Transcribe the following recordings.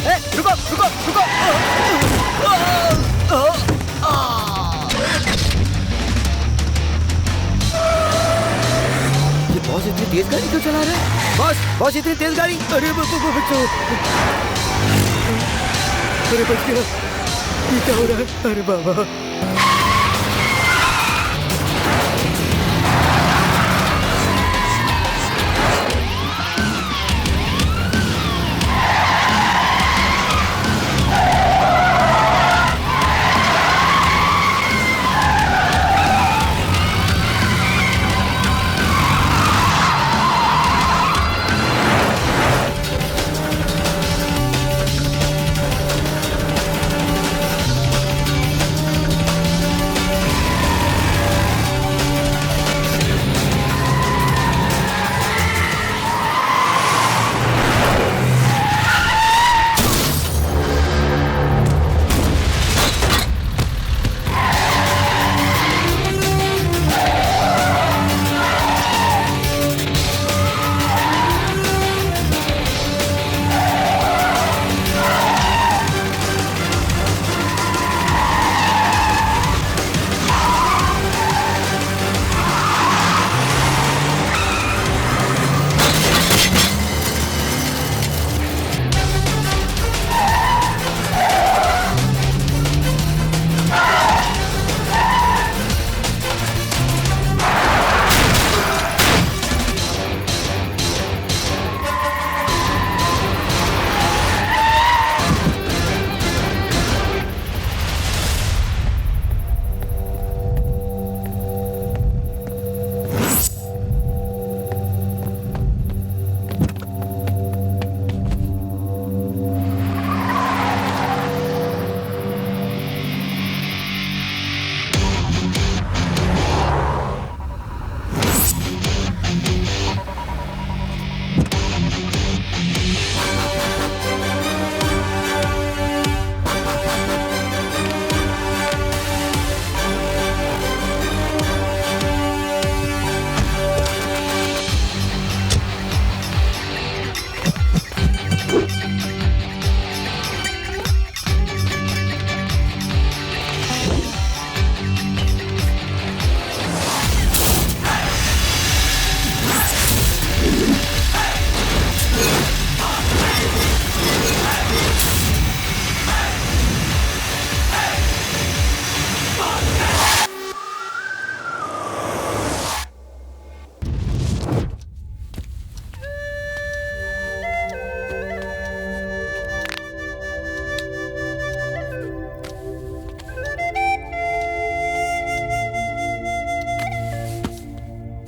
रुको रुको रुको। ये बॉस इतनी तेज गाड़ी क्यों चला रहा है? बॉस इतनी तेज गाड़ी। अरे बच्चों, अरे बच गया। ये क्या हो रहा है? अरे बाबा।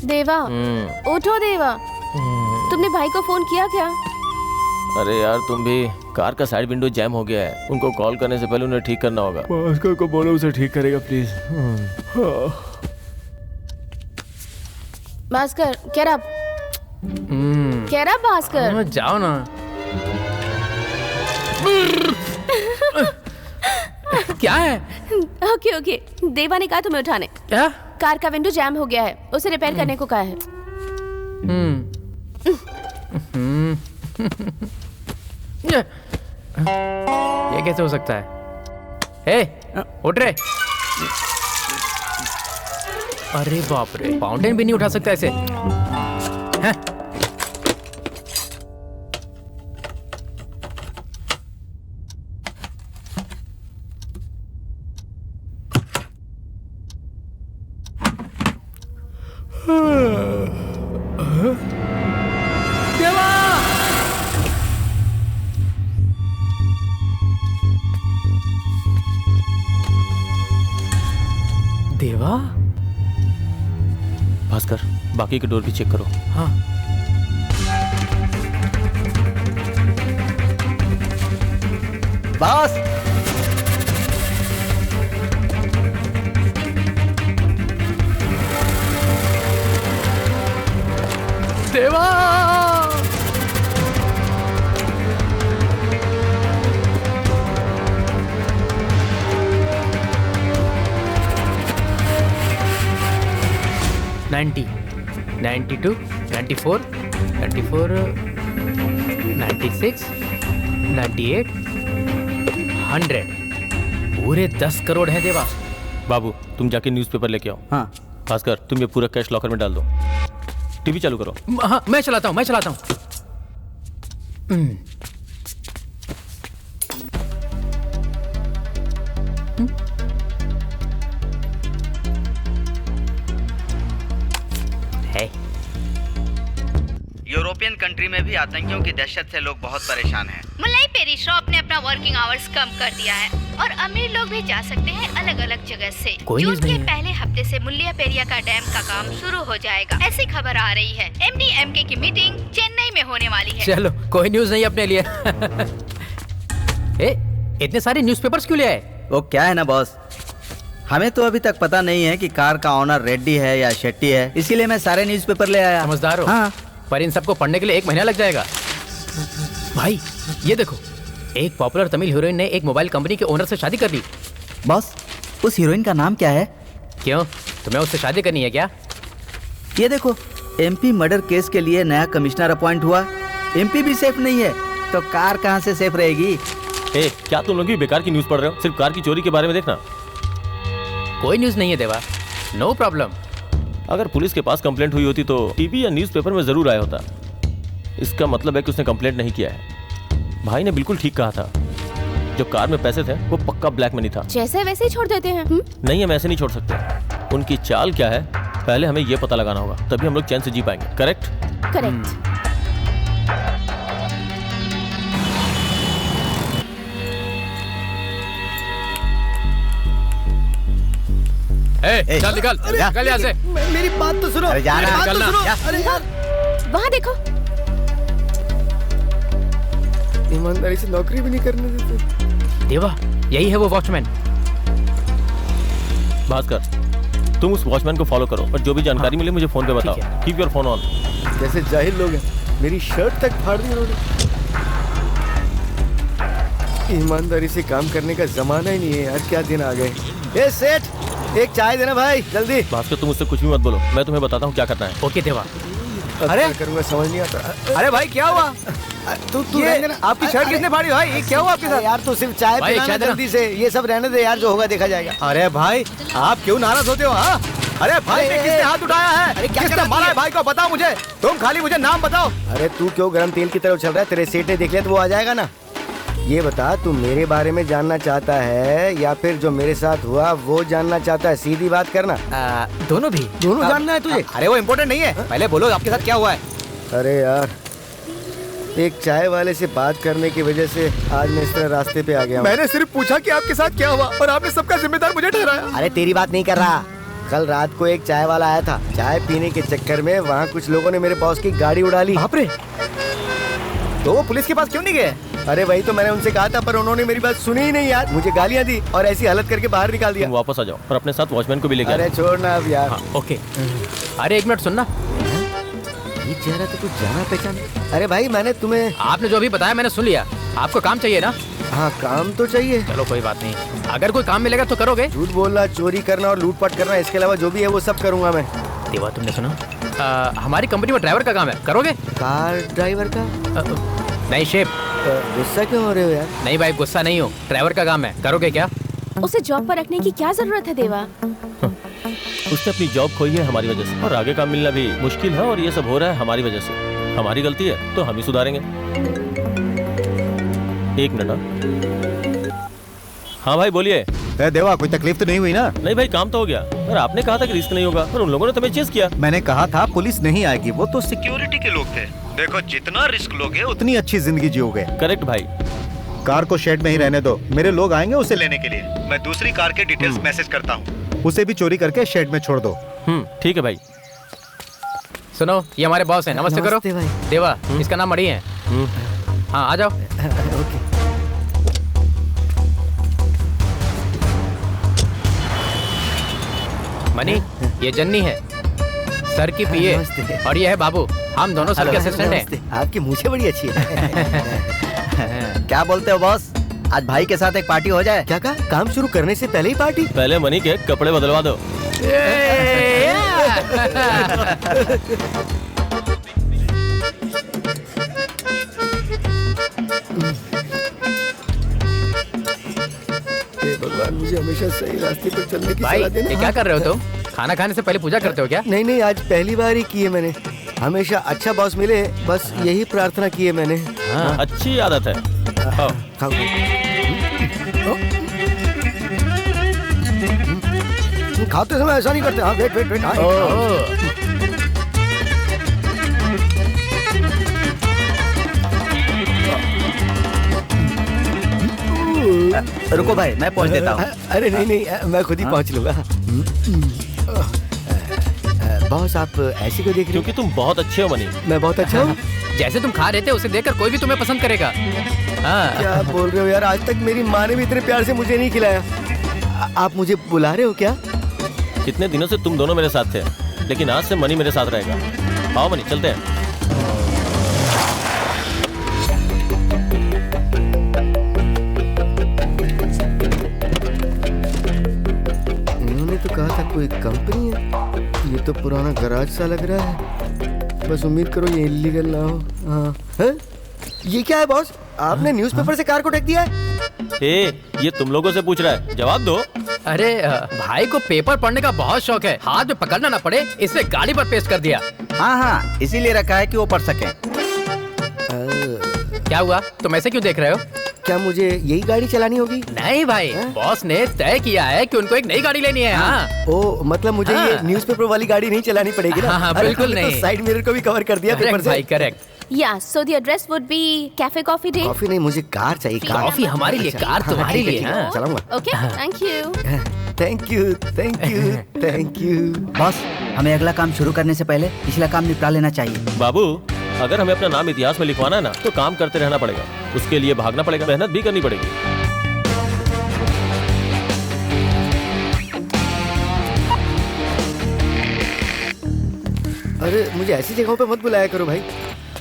देवा, उठो देवा। तुमने भाई को फोन किया क्या? अरे यार तुम भी, कार का साइड विंडो जैम हो गया है, उनको कॉल करने से पहले उन्हें ठीक करना होगा। भास्कर को बोलो उसे ठीक करेगा प्लीज। भास्कर, क्या रहा भास्कर? जाओ ना। क्या है? ओके ओके, देवा ने कहा तुम्हें उठाने। क्या? कार का विंडो जैम हो गया है, उसे रिपेयर करने को कहा है। ये कैसे हो सकता है? हे, उठ रे। अरे बाप रे, फाउंटेन भी नहीं उठा सकता ऐसे। हैं? देवा? भास्कर, बाकी के डोर भी चेक करो। हाँ। बॉस, देवा! $90, $92, $94, $96, 98, 100 पूरे 10 करोड़ हैं देवा। बाबू तुम जाके न्यूज़पेपर लेके आओ। हाँ भास्कर तुम ये पूरा कैश लॉकर में डाल दो। टीवी चालू करो। हाँ मैं चलाता हूँ। है यूरोपियन कंट्री में भी आतंकियों की दहशत से लोग बहुत परेशान हैं। मुल्लाई पेरी शॉप ने अपना वर्किंग आवर्स कम कर दिया है और अमीर लोग भी जा सकते हैं अलग अलग जगह से। कोई जून न्यूज़ नहीं के है। पहले हफ्ते से मुल्लिया पेरिया का डैम का काम शुरू हो जाएगा, ऐसी खबर आ रही है। MDMK की मीटिंग चेन्नई में होने वाली है। चलो कोई न्यूज़ नहीं अपने लिए। ए, इतने सारे न्यूज़पेपर्स क्यों ले आए? वो क्या है ना बॉस, हमें तो अभी तक पता नहीं है कि कार का ऑनर रेड्डी है या शेट्टी है, इसीलिए मैं सारे न्यूज़पेपर ले आया। समझदार हो। हाँ। पर इन सबको पढ़ने के लिए 1 महीना लग जाएगा। भाई ये देखो, एक पॉपुलर तमिल हीरोइन ने एक मोबाइल कंपनी के ओनर से शादी कर ली। बॉस उस हीरोइन का नाम क्या है? क्यों, तुम्हें उससे शादी करनी है क्या? ये देखो, MP मर्डर केस के लिए नया कमिश्नर अपॉइंट हुआ। MP भी सेफ नहीं है तो कार कहाँ से सेफ रहेगी? ए क्या तुम लोग भी बेकार की न्यूज़ पढ़ रहे हो? सिर्फ कार की चोरी के बारे में देखना। कोई न्यूज़ नहीं है देवा, नो प्रॉब्लम। अगर पुलिस के पास कंप्लेंट हुई होती तो टीवी या न्यूज़पेपर में जरूर आया होता। इसका मतलब है कि उसने कंप्लेंट नहीं किया है। भाई ने बिल्कुल ठीक कहा था, जो कार में पैसे थे वो पक्का ब्लैक मनी था। जैसे वैसे ही छोड़ देते हैं। नहीं, हम ऐसे नहीं छोड़ सकते। उनकी चाल क्या है पहले हमें ये पता लगाना होगा, तभी हम लोग चैन से जी पाएंगे। करेक्ट? करेक्ट। चल निकल निकल यहाँ से। मेरी बात तो सुनो। अरे जाना है, बात तो निकलना। सुनो। अरे यार वहाँ देखो। ईमानदारी से नौकरी भी नहीं करने देते। देवा यही है वो वॉचमैन। भास्कर तुम उस वॉचमैन को फॉलो करो और जो भी जानकारी मिले मुझे फोन पे बताओ। ठीक है। Keep your phone on. कैसे जाहिल लोग हैं, मेरी शर्ट तक फाड़ दी उन्होंने। ईमानदारी से काम करने का जमाना ही नहीं है यार, क्या दिन आ गए। ए सेठ, एक चाय देना भाई जल्दी। भास्कर तुम मुझसे कुछ भी मत बोलो, मैं तुम्हें बताता हूँ क्या करना है। ओके देवा। अरे करूंगा समझ नहीं आता। अरे भाई क्या हुआ? तू ये रहने देना। आपकी शर्ट किसने फाड़ी भाई? ये क्या हुआ आपके अरे साथ? यार तू सिर्फ चाय भाई, पिलाना चाय देना। जल्दी से, ये सब रहने दे यार, जो होगा देखा जाएगा। अरे भाई आप क्यों नाराज होते हो? हाँ अरे भाई पे किसने हाथ उठाया है? अरे क्या किसने कर रहा मारा है? है भाई को बताओ मुझे। तुम खाली मुझे नाम बताओ। अरे तू क्यों गरम तेल की तरफ चल रहा है? तेरे सेठ ने देख लिया तो वो आ जाएगा ना। ये बता, तू मेरे बारे में जानना चाहता है या फिर जो मेरे साथ हुआ वो जानना चाहता है? सीधी बात करना। दोनों भी? दोनों जानना है तुझे? अरे वो इम्पोर्टेंट नहीं है, पहले बोलो आपके साथ क्या हुआ है? अरे यार, एक चाय वाले से बात करने की वजह से आज मैं इस तरह रास्ते पे आ गया हूँ। मैंने सिर्फ पूछा कि आपके साथ क्या हुआ और आपने सबका जिम्मेदार मुझे ठहराया। अरे तेरी बात नहीं कर रहा। कल रात को एक चाय वाला आया था, चाय पीने के चक्कर में वहाँ कुछ लोगों ने मेरे बॉस की गाड़ी उड़ा ली। बाप रे, तो वो पुलिस के पास क्यों नहीं गए? अरे वही तो मैंने उनसे कहा था, पर उन्होंने मेरी बात सुनी ही नहीं यार। मुझे गालियाँ दी और ऐसी हालत करके बाहर निकाल दिया। तुम वापस आ जाओ और अपने साथ वॉचमैन को भी लेके अरे आओ। छोड़ ना अब यार। हाँ ओके। अरे 1 मिनट सुनना। ये चेहरा तो कुछ जाना पहचाना। अरे भाई मैंने तुम्हें। आपने जो अभी बताया मैंने सुन लिया। आपको काम चाहिए ना? हाँ काम तो चाहिए। चलो कोई बात नहीं, अगर कोई काम मिलेगा तो करोगे? झूठ बोलना, चोरी करना और लूटपाट करना, इसके अलावा जो भी है वो सब करूंगा मैं। देवा तुमने सुना, हमारी कंपनी में ड्राइवर का काम है, करोगे? कार ड्राइवर का? नहीं शेफ। गुस्सा क्यों हो रहे हो यार? नहीं भाई गुस्सा नहीं हो, ड्राइवर का काम है, करोगे क्या? उसे जॉब पर रखने की क्या जरूरत है देवा? उसने अपनी जॉब खोई है हमारी वजह से, और आगे काम मिलना भी मुश्किल है, और ये सब हो रहा है हमारी वजह से। हमारी गलती है तो हम ही सुधारेंगे। 1 मिनट। हाँ भाई बोलिए। देवा कोई तकलीफ तो नहीं हुई ना? नहीं भाई काम तो हो गया, पर आपने कहा था कि रिस्क नहीं होगा, पर उन लोगों ने तुम्हें चेस किया। मैंने कहा था पुलिस नहीं आएगी, वो तो सिक्योरिटी के लोग थे। देखो जितना रिस्क लोगे उतनी अच्छी जिंदगी जियोगे। करेक्ट भाई। कार को शेड में ही रहने दो, मेरे लोग आएंगे उसे लेने के लिए। मैं दूसरी कार के डिटेल्स मैसेज करता हूँ, उसे भी चोरी करके शेड में छोड़ दो। ठीक है भाई। सुनो ये हमारे बॉस हैं, नमस्ते करो। नमस्ते भाई। देवा इसका नाम मणि है। हाँ आ जाओ। ओके। मणि ये जन्नी है, सर की पीए, नमस्ते। और ये है बाबू, हम दोनों सर के असिस्टेंट हैं। नमस्ते। आपकी मूछें बड़ी अच्छी है। क्या बोलते हो बॉस, आज भाई के साथ एक पार्टी हो जाए? क्या कहा? काम शुरू करने से पहले ही पार्टी? पहले मनी के कपड़े बदलवा दो। मुझे हमेशा सही रास्ते पर चलने की भाई सलाह देना। ये क्या कर रहे हो तुम? खाना खाने से पहले पूजा करते हो क्या? नहीं आज पहली बार ही की है मैंने। हमेशा अच्छा बॉस मिले, बस यही प्रार्थना की है मैंने। हाँ, अच्छी आदत है। आओ। खाओ। खाते समय ऐसा नहीं करते। हाँ वेट हाँ, रुको भाई, मैं पहुंच देता हूँ। अरे नहीं मैं खुद ही पहुंच लूंगा। बॉस आप ऐसे क्यों देख रहे हो? क्योंकि तुम बहुत अच्छे हो मनी। मैं बहुत अच्छा हूँ। जैसे तुम खा रहे थे उसे देखकर कोई भी तुम्हें पसंद करेगा। हाँ। क्या बोल रहे हो यार? आज तक मेरी माँ ने भी इतने प्यार से मुझे नहीं खिलाया। आप मुझे बुला रहे हो क्या? इतने दिनों से तुम दोनों मेरे साथ थे, लेकिन आज से मनी मेरे साथ रहेगा। आओ मनी, चलते हैं। इन्होंने तो कहा था कोई कंपनी है। ये तो पुराना गराज सा लग रहा है। बस उम्मीद करो ये इलीगल ना हो। हाँ हैं? ये क्या है बॉस? आपने न्यूज़पेपर से कार को ढक दिया है? ये तुम लोगों से पूछ रहा है, जवाब दो। अरे भाई को पेपर पढ़ने का बहुत शौक है, हाथ में पकड़ना ना पड़े इसलिए गाड़ी पर पेस्ट कर दिया। हाँ, इसीलिए रखा है कि वो पढ़ सके। क्या हुआ? तुम ऐसे क्यों देख रहे हो? क्या मुझे यही गाड़ी चलानी होगी? नहीं भाई, बॉस ने तय किया है कि उनको एक नई गाड़ी लेनी है। हाँ। ओ मतलब मुझे ये न्यूज़पेपर वाली गाड़ी नहीं चलानी पड़ेगी ना? हाँ, अरे, बिल्कुल हमने तो नहीं। साइड मिरर को भी कवर कर दिया पेपर करेक्ट से। भाई, correct. Yeah, so the address would be Cafe Coffee Day. Coffee नहीं, मुझे कार चाहिए। कार। कॉफी हमारे लिए, कार तुम्हारे लिए। हाँ। चलाऊंगा। Okay, thank you. Thank you. Boss, हमें अगला काम शुरू करने से पहले पिछला काम निपटा लेना चाहिए। बाबू, अगर हमें अपना नाम इतिहास में लिखवाना है ना, तो काम करते रहना पड़ेगा। उसके लिए भागना पड़ेगा, मेहनत भी करनी पड़ेगी। अरे मुझे ऐसी जगहों पे मत बुलाया करो भाई।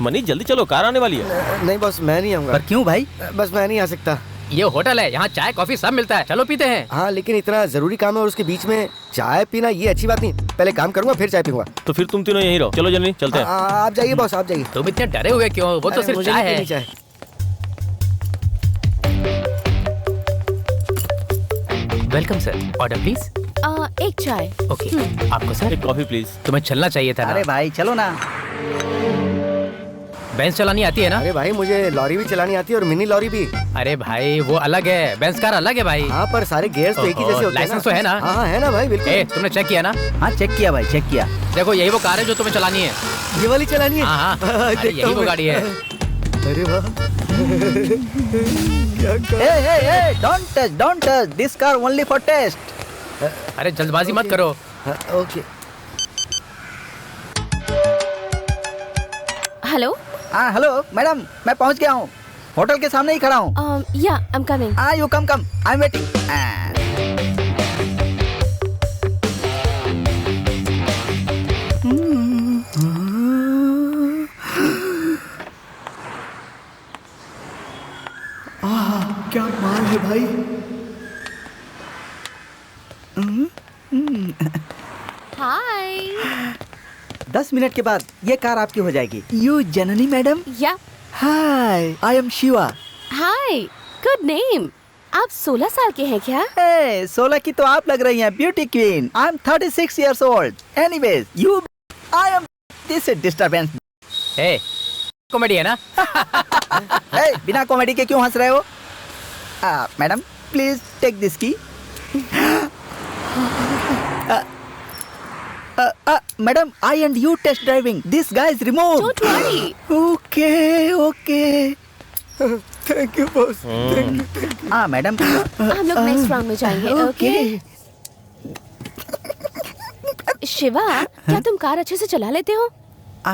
मनी जल्दी चलो, कार आने वाली है। नहीं बॉस, मैं नहीं आऊंगा। पर क्यों भाई? बस मैं नहीं आ सकता। ये होटल है, यहाँ चाय कॉफी सब मिलता है, चलो पीते हैं। हाँ लेकिन इतना जरूरी काम है और उसके बीच में चाय पीना ये अच्छी बात नहीं। पहले काम करूंगा फिर चाय पीऊंगा। तो फिर तुम तीनों यहीं रहो। चलो जल्दी चलते हैं। आप जाइए बॉस, आप जाइए। तुम इतने डरे हुए क्यों? वो तो अरे, सिर्फ मुझे चाय नहीं है। पीनी चाय। Welcome sir, order please. एक चाय। ओके, आपको सर? एक कॉफी प्लीज। तुम्हें चलना चाहिए था ना। अरे भाई चलो ना। बेंच चलानी आती है ना? अरे भाई मुझे लॉरी भी चलानी आती है और मिनी लॉरी भी। अरे भाई वो अलग है, बेंच कार अलग है भाई। हाँ पर सारे गियर्स तो एक ही जैसे होते हैं। लाइसेंस तो है ना? हाँ है ना भाई, बिल्कुल। ए, तुमने चेक किया ना? हाँ चेक किया भाई, चेक किया। देखो यही वो कार है जो तुम्हें चलानी है। ये वाली चलानी है? हाँ, अरे देखता यही हूँ वो मैं। गाड़ी है। अरे वाह। Don't touch this car only for test. अरे जल्दबाजी मत करो। हाँ, ओके। Hello? हाँ हेलो मैडम, मैं पहुंच गया हूँ। होटल के सामने ही खड़ा हूँ। Yeah, I'm coming. You come I am waiting. क्या माल है भाई। Hi. 10 मिनट के बाद ये कार आपकी हो जाएगी। You Janani madam. Yeah. Hi, I am Shiva. Hi. Good name. आप 16 साल के हैं क्या? 16 की तो आप लग रही हैं, beauty queen. I am 36 years old. Anyways, you, I am this disturbance. A, comedy है ना? Hey, बिना कॉमेडी के क्यों हंस रहे हो? मैडम, प्लीज टेक दिस की। Madam, I and you test driving. This guy is removed. Don't worry. Okay. Thank you boss. हाँ मैडम। हम लोग नेक्स्ट राउंड में जाएंगे, ओके? शिवा, क्या तुम कार अच्छे से चला लेते हो?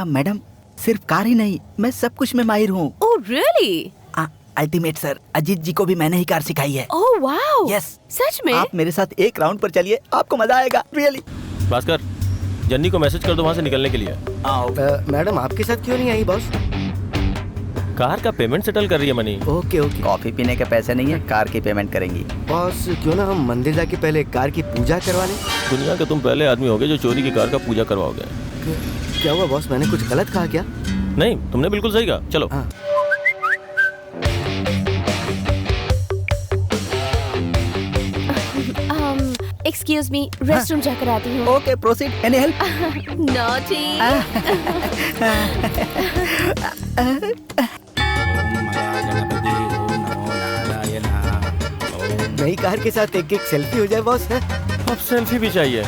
मैडम, सिर्फ कार ही नहीं, मैं सब कुछ में माहिर हूँ। Oh, really? Ultimate sir, Ajit ji को भी मैंने ही कार सिखाई है। Oh, wow. Yes. सच में? आप मेरे साथ एक राउंड पर चलिए, आपको मजा आएगा, रियली। भास्कर, जन्नी को मैसेज कर दो वहाँ से निकलने के लिए। मैडम आपके साथ क्यों नहीं आई बॉस? कार का पेमेंट सेटल कर रही है मनी। Okay okay. कॉफी पीने के पैसे नहीं है, कार की पेमेंट करेंगी। बॉस क्यों ना हम मंदिर जाके पहले कार की पूजा करवा लें? दुनिया के तुम पहले आदमी होगे जो चोरी की कार का पूजा करवाओगे। क्या हुआ बॉस, मैंने कुछ गलत कहा क्या? नहीं, तुमने बिल्कुल सही कहा। चलो। हाँ। एक्सक्यूज मी, रेस्ट रूम जाकर आती हूँ। Okay proceed, any help? Naughty. नई कार के साथ एक सेल्फी हो जाए बॉस। है अब सेल्फी भी चाहिए।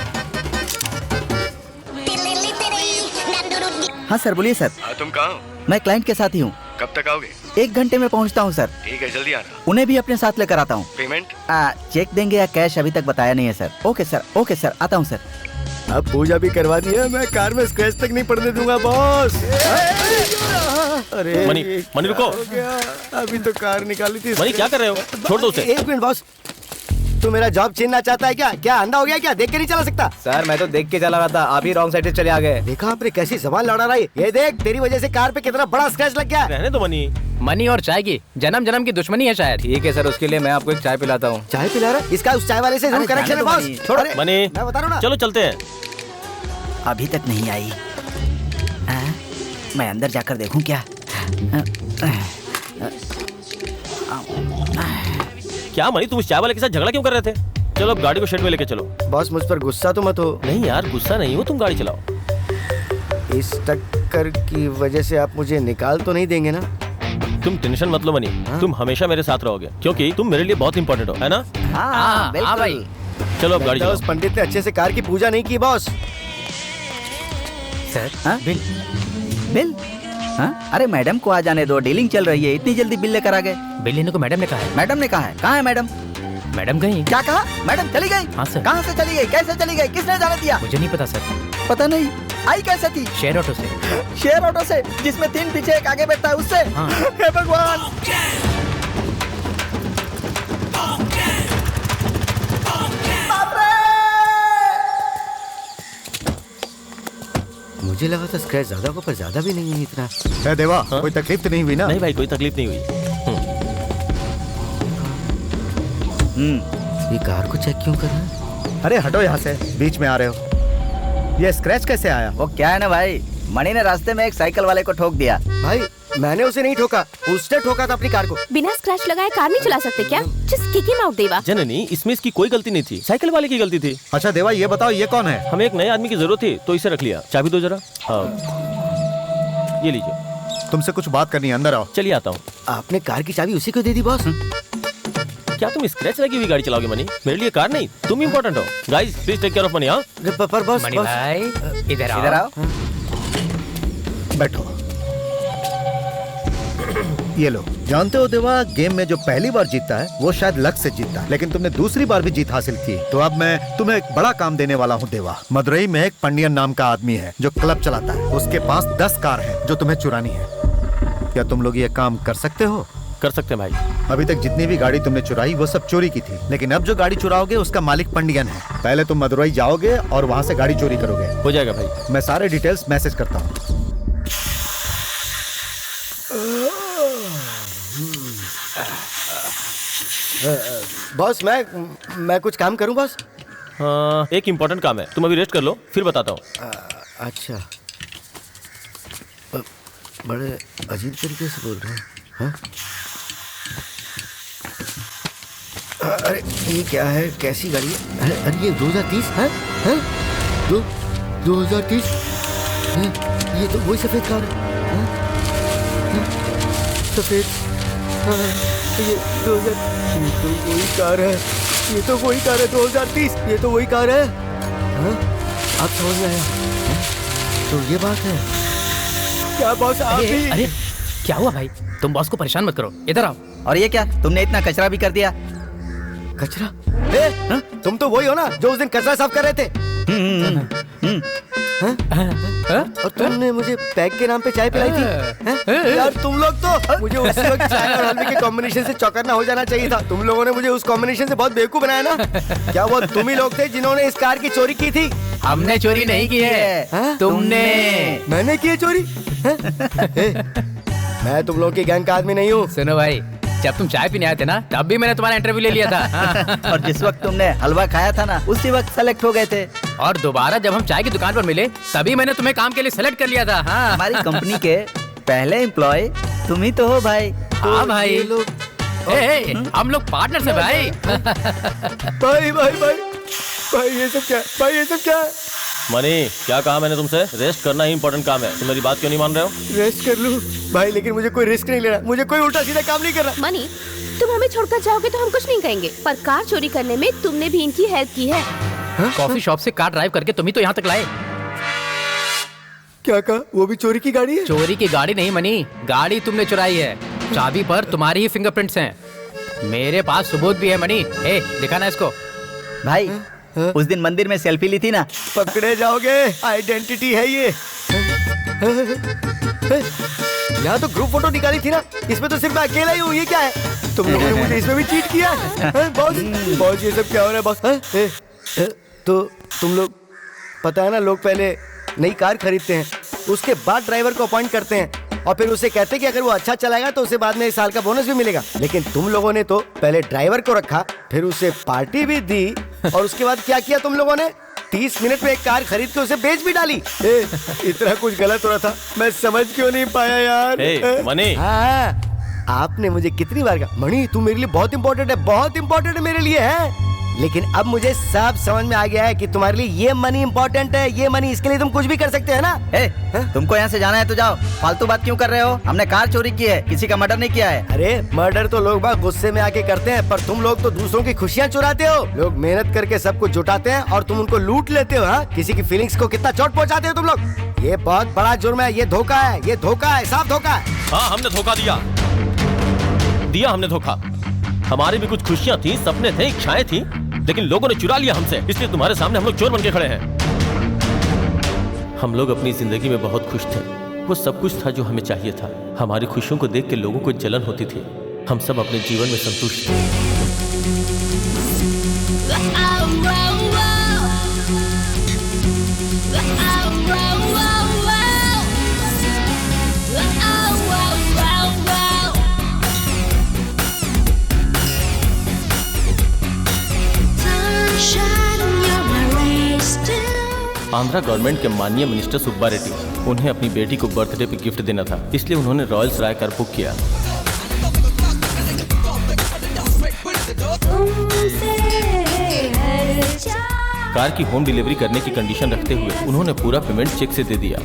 हाँ सर, बोलिए सर। तुम कहाँ हो? मैं क्लाइंट के साथ ही हूँ। कब तक आओगे? 1 घंटे में पहुँचता हूँ सर। ठीक है, जल्दी आना। उन्हें भी अपने साथ लेकर आता हूँ। पेमेंट? चेक देंगे या कैश अभी तक बताया नहीं है सर। ओके सर, आता हूँ सर। अब पूजा भी करवा दी है, मैं कार में स्क्रैच तक नहीं पड़ने दूंगा बॉस। अरे मनी रुको। हो गया, अभी तो कार निकाली थी। मनी क्या कर रहे हो? छोड़ दो उसे। 1 मिनट बॉस, तू मेरा जॉब छीनना चाहता है क्या? क्या अंधा हो गया क्या? देख के नहीं चला सकता? सर मैं तो देख के चला रहा था, आप ही रॉन्ग साइड से चले आ गए। देखा आपने कैसी जबान लड़ा रहा है? ये देख, तेरी वजह से कार पे कितना बड़ा स्क्रैच लग गया। रहने दो मनी। मनी और चाय की जन्म जन्म की दुश्मनी है शायद। ठीक है सर, उसके लिए मैं आपको एक चाय पिलाता हूँ। चाय पिला रहा है? इसका उस चाय वाले से जरूर अरे कनेक्शन है जाने दो बॉस। मनी। छोड़ मनी, मैं बता रहा हूँ ना। चलो चलते हैं। अभी तक नहीं आई। मैं अंदर जाकर देखूं क्या? क्या मनी, तुम उस चाय वाले के साथ झगड़ा क्यों कर रहे थे? चलो अब गाड़ी को शेड में लेके चलो। बॉस मुझ पर गुस्सा तो मत हो। नहीं यार, गुस्सा नहीं हो, तुम गाड़ी चलाओ। इस टक्कर की वजह से आप मुझे निकाल तो नहीं देंगे ना? तुम टेंशन मत लो मनी, तुम हमेशा मेरे साथ रहोगे क्योंकि तुम मेरे लिए बहुत इंपॉर्टेंट हो, है ना? हाँ भाई। चलो अब गाड़ी लगता है उस चलाओ। पंडित ने अच्छे से कार की पूजा नहीं की बॉस। Sir bill? हाँ? अरे मैडम को आ जाने दो, डीलिंग चल रही है। इतनी जल्दी बिल लेकर आ गए? बिल लेने को मैडम ने कहा है। मैडम ने कहा है? कहाँ है मैडम? मैडम गई। क्या कहा? मैडम चली गई? हाँ सर। कहाँ से चली गई? कैसे चली गई? किसने जाने दिया? मुझे नहीं पता सर। पता नहीं। आई कैसे थी? शेयर ऑटो से। शेयर ऑटो से, जिसमें 3 पीछे 1 आगे बैठता है, उससे? हाँ। हे भगवान। मुझे लगा था स्क्रैच ज्यादा को, पर ज्यादा भी नहीं है इतना। है देवा, कोई तकलीफ तो नहीं हुई ना? नहीं भाई, कोई तकलीफ नहीं हुई। ये कार को चेक क्यों कर रहा है? अरे हटो यहाँ से, बीच में आ रहे हो। ये स्क्रैच कैसे आया? वो क्या है ना भाई, मणि ने रास्ते में एक साइकिल वाले को ठोक दिया। भाई मैंने उसे नहीं ठोका, उसने ठोका था अपनी कार को। बिना स्क्रैच लगाए कार नहीं चला सकते क्या? जस्ट किक हिम आउट देवा। जननी, इसमें इसकी कोई गलती नहीं थी, साइकिल वाले की गलती थी। अच्छा देवा, ये बताओ ये कौन है? हमें एक नए आदमी की जरूरत थी तो इसे रख लिया। चाबी दो जरा। हाँ, ये लीजिए। तुमसे कुछ बात करनी है, अंदर आओ। चलिए आता हूँ। आपने कार की चाबी उसी को दे दी बॉस? क्या तुम स्क्रैच लगी हुई गाड़ी चलाओगे मनी? मेरे लिए कार नहीं, तुम इम्पोर्टेंट हो। Guys please take care of money. हाँ पर बॉस, मणि बॉस भाई इधर इधर आओ। बैठो। ये लो। जानते हो देवा, गेम में जो पहली बार जीतता है वो शायद लक से जीतता है, लेकिन तुमने दूसरी बार भी जीत हासिल की। तो अब मैं तुम्हें एक बड़ा काम देने वाला हूँ देवा। मदुरई में एक पंडियन नाम का आदमी है जो क्लब चलाता है। उसके पास 10 कार है जो तुम्हें चुरानी है। क्या तुम लोग ये काम कर सकते हो? कर सकते हैं भाई। अभी तक जितनी भी गाड़ी तुमने चुराई वो सब चोरी की थी, लेकिन अब जो गाड़ी चुराओगे उसका मालिक पंडियन है। पहले तुम मदुरई जाओगे और वहाँ से गाड़ी चोरी करोगे। हो जाएगा भाई। मैं सारे डिटेल्स मैसेज करता हूँ। बॉस मैं कुछ काम करूं बॉस? हाँ, एक इम्पोर्टेंट काम है, तुम अभी रेस्ट कर लो, फिर बताता हूँ। अच्छा, बड़े अजीब तरीके से बोल रहे हैं। हाँ? अरे ये क्या है? कैसी गाड़ी है? अरे ये 2030 है? हैं? 2030? ये तो वही सफेद कार है। सफेद, ये 2000, ये तो वही कार है। ये तो वही कार है 2030। ये तो वही कार है। हाँ? आप समझ में आया? तो ये बात है क्या बॉस? आप अरे, भी अरे क्या हुआ भाई? तुम बॉस को परेशान मत करो, इधर आओ। और ये क्या, तुमने इतना कचरा भी कर दिया? कचरा? हाँ? तुम तो वही हो ना जो उस दिन कचरा साफ कर रहे थे। हाँ? और तुमने मुझे पैक के नाम पे चाय पिलाई थी। हाँ? यार तुम लोग तो, मुझे उस वक्त चाय और हलवे के कॉम्बिनेशन से चौकन्ना हो जाना चाहिए था। तुम लोगों ने मुझे उस कॉम्बिनेशन से बहुत बेवकूफ बनाया ना। क्या वो तुम ही लोग थे जिन्होंने इस कार की चोरी की थी? हमने चोरी नहीं की है। हाँ? तुमने। मैंने की है चोरी? हाँ? मैं तुम लोगों की गैंग का आदमी नहीं हूँ। सुनो भाई, जब तुम चाय पीने आए थे ना, तब भी मैंने तुम्हारा इंटरव्यू ले लिया था। और जिस वक्त तुमने हलवा खाया था ना, उसी वक्त सेलेक्ट हो गए थे। और दोबारा जब हम चाय की दुकान पर मिले, तभी मैंने तुम्हें काम के लिए सेलेक्ट कर लिया था। हाँ। हमारी कंपनी के पहले एम्प्लॉय तुम ही तो हो भाई। हाँ भाई। ये लोग हम लोग पार्टनर्स हैं भाई। भाई भाई भाई भाई ये सब क्या है? भाई ये सब क्या है? मनी, क्या कहा मैंने तुमसे? रेस्ट करना ही इंपॉर्टेंट काम है। तुम मेरी बात क्यों नहीं मान रहे हो? रेस्ट कर लूं भाई, लेकिन मुझे कोई रिस्क नहीं लेना, मुझे कोई उल्टा सीधा काम नहीं करना। मनी, तुम हमें छोड़कर जाओगे तो हम कुछ नहीं कहेंगे, पर कार चोरी करने में तुमने भी इनकी हेल्प की है। कॉफी शॉप से कार ड्राइव करके तुम ही तो यहाँ तक लाए। क्या कहा? वो भी चोरी की गाड़ी है? चोरी की गाड़ी नहीं मनी, गाड़ी तुमने चुराई है। चाबी पर तुम्हारी ही फिंगरप्रिंट्स हैं। मेरे पास सबूत भी है मनी। दिखाना इसको। भाई उस दिन मंदिर में सेल्फी ली थी ना। पकड़े जाओगे, आइडेंटिटी है ये। यहाँ तो ग्रुप फोटो निकाली थी ना, इसमें तो सिर्फ मैं अकेला ही हूँ। ये क्या है? तुम लोगों ने मुझे इसमें भी चीट किया है? बॉस बॉस ये सब क्या हो रहा है बॉस? तो तुम लोग, पता है ना, लोग पहले नई कार खरीदते हैं, उसके बाद ड्राइवर को अपॉइंट करते हैं और फिर उसे कहते हैं कि अगर वो अच्छा चलाएगा तो उसे बाद में 1 साल का बोनस भी मिलेगा। लेकिन तुम लोगों ने तो पहले ड्राइवर को रखा, फिर उसे पार्टी भी दी और उसके बाद क्या किया तुम लोगों ने? 30 मिनट में एक कार खरीद के उसे बेच भी डाली। इतना कुछ गलत हो रहा था, मैं समझ क्यों नहीं पाया यार? मनी, हाँ, आपने मुझे कितनी बार कहा मणि तू मेरे लिए बहुत इंपॉर्टेंट है, बहुत इंपॉर्टेंट है मेरे लिए है। लेकिन अब मुझे सब समझ में आ गया है कि तुम्हारे लिए ये मनी इंपॉर्टेंट है, ये मनी, इसके लिए तुम कुछ भी कर सकते हैं ना। तुमको यहाँ से जाना है तो जाओ, फालतू बात क्यों कर रहे हो? हमने कार चोरी की है, किसी का मर्डर नहीं किया है। अरे मर्डर तो लोग बाग गुस्से में आके करते हैं, पर तुम लोग तो दूसरों की खुशियाँ चुराते हो। लोग मेहनत करके सब कुछ जुटाते हैं और तुम उनको लूट लेते हो। हाँ, किसी की फीलिंग्स को कितना चोट पहुँचाते हो तुम लोग। ये बहुत बड़ा जुर्म है, ये धोखा है, ये धोखा है, साफ धोखा है। हाँ, हमने धोखा दिया हमने धोखा। हमारी भी कुछ खुशियाँ थी, सपने थे, इच्छाएं थी, लेकिन लोगों ने चुरा लिया हमसे। इसलिए तुम्हारे सामने हम लोग चोर बन के खड़े हैं। हम लोग अपनी जिंदगी में बहुत खुश थे, वो सब कुछ था जो हमें चाहिए था। हमारी खुशियों को देख के लोगों को जलन होती थी। हम सब अपने जीवन में संतुष्ट थे। आंध्रा गवर्नमेंट के माननीय मिनिस्टर सुब्बा रेड्डी, उन्हें अपनी बेटी को बर्थडे पे गिफ्ट देना था, इसलिए उन्होंने रॉयल्स राय कार बुक किया। कार की होम डिलीवरी करने की कंडीशन रखते हुए उन्होंने पूरा पेमेंट चेक से दे दिया।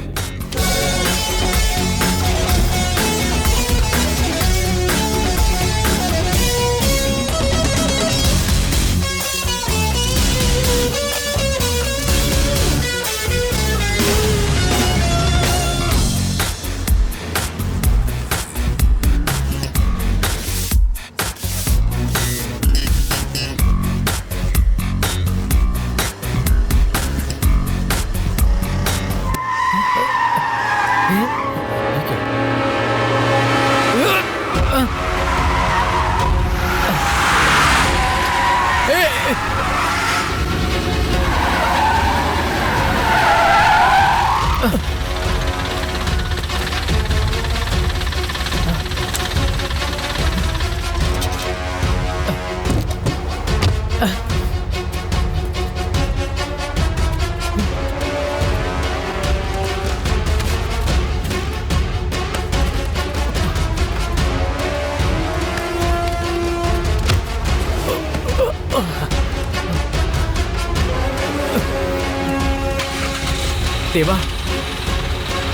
देवा,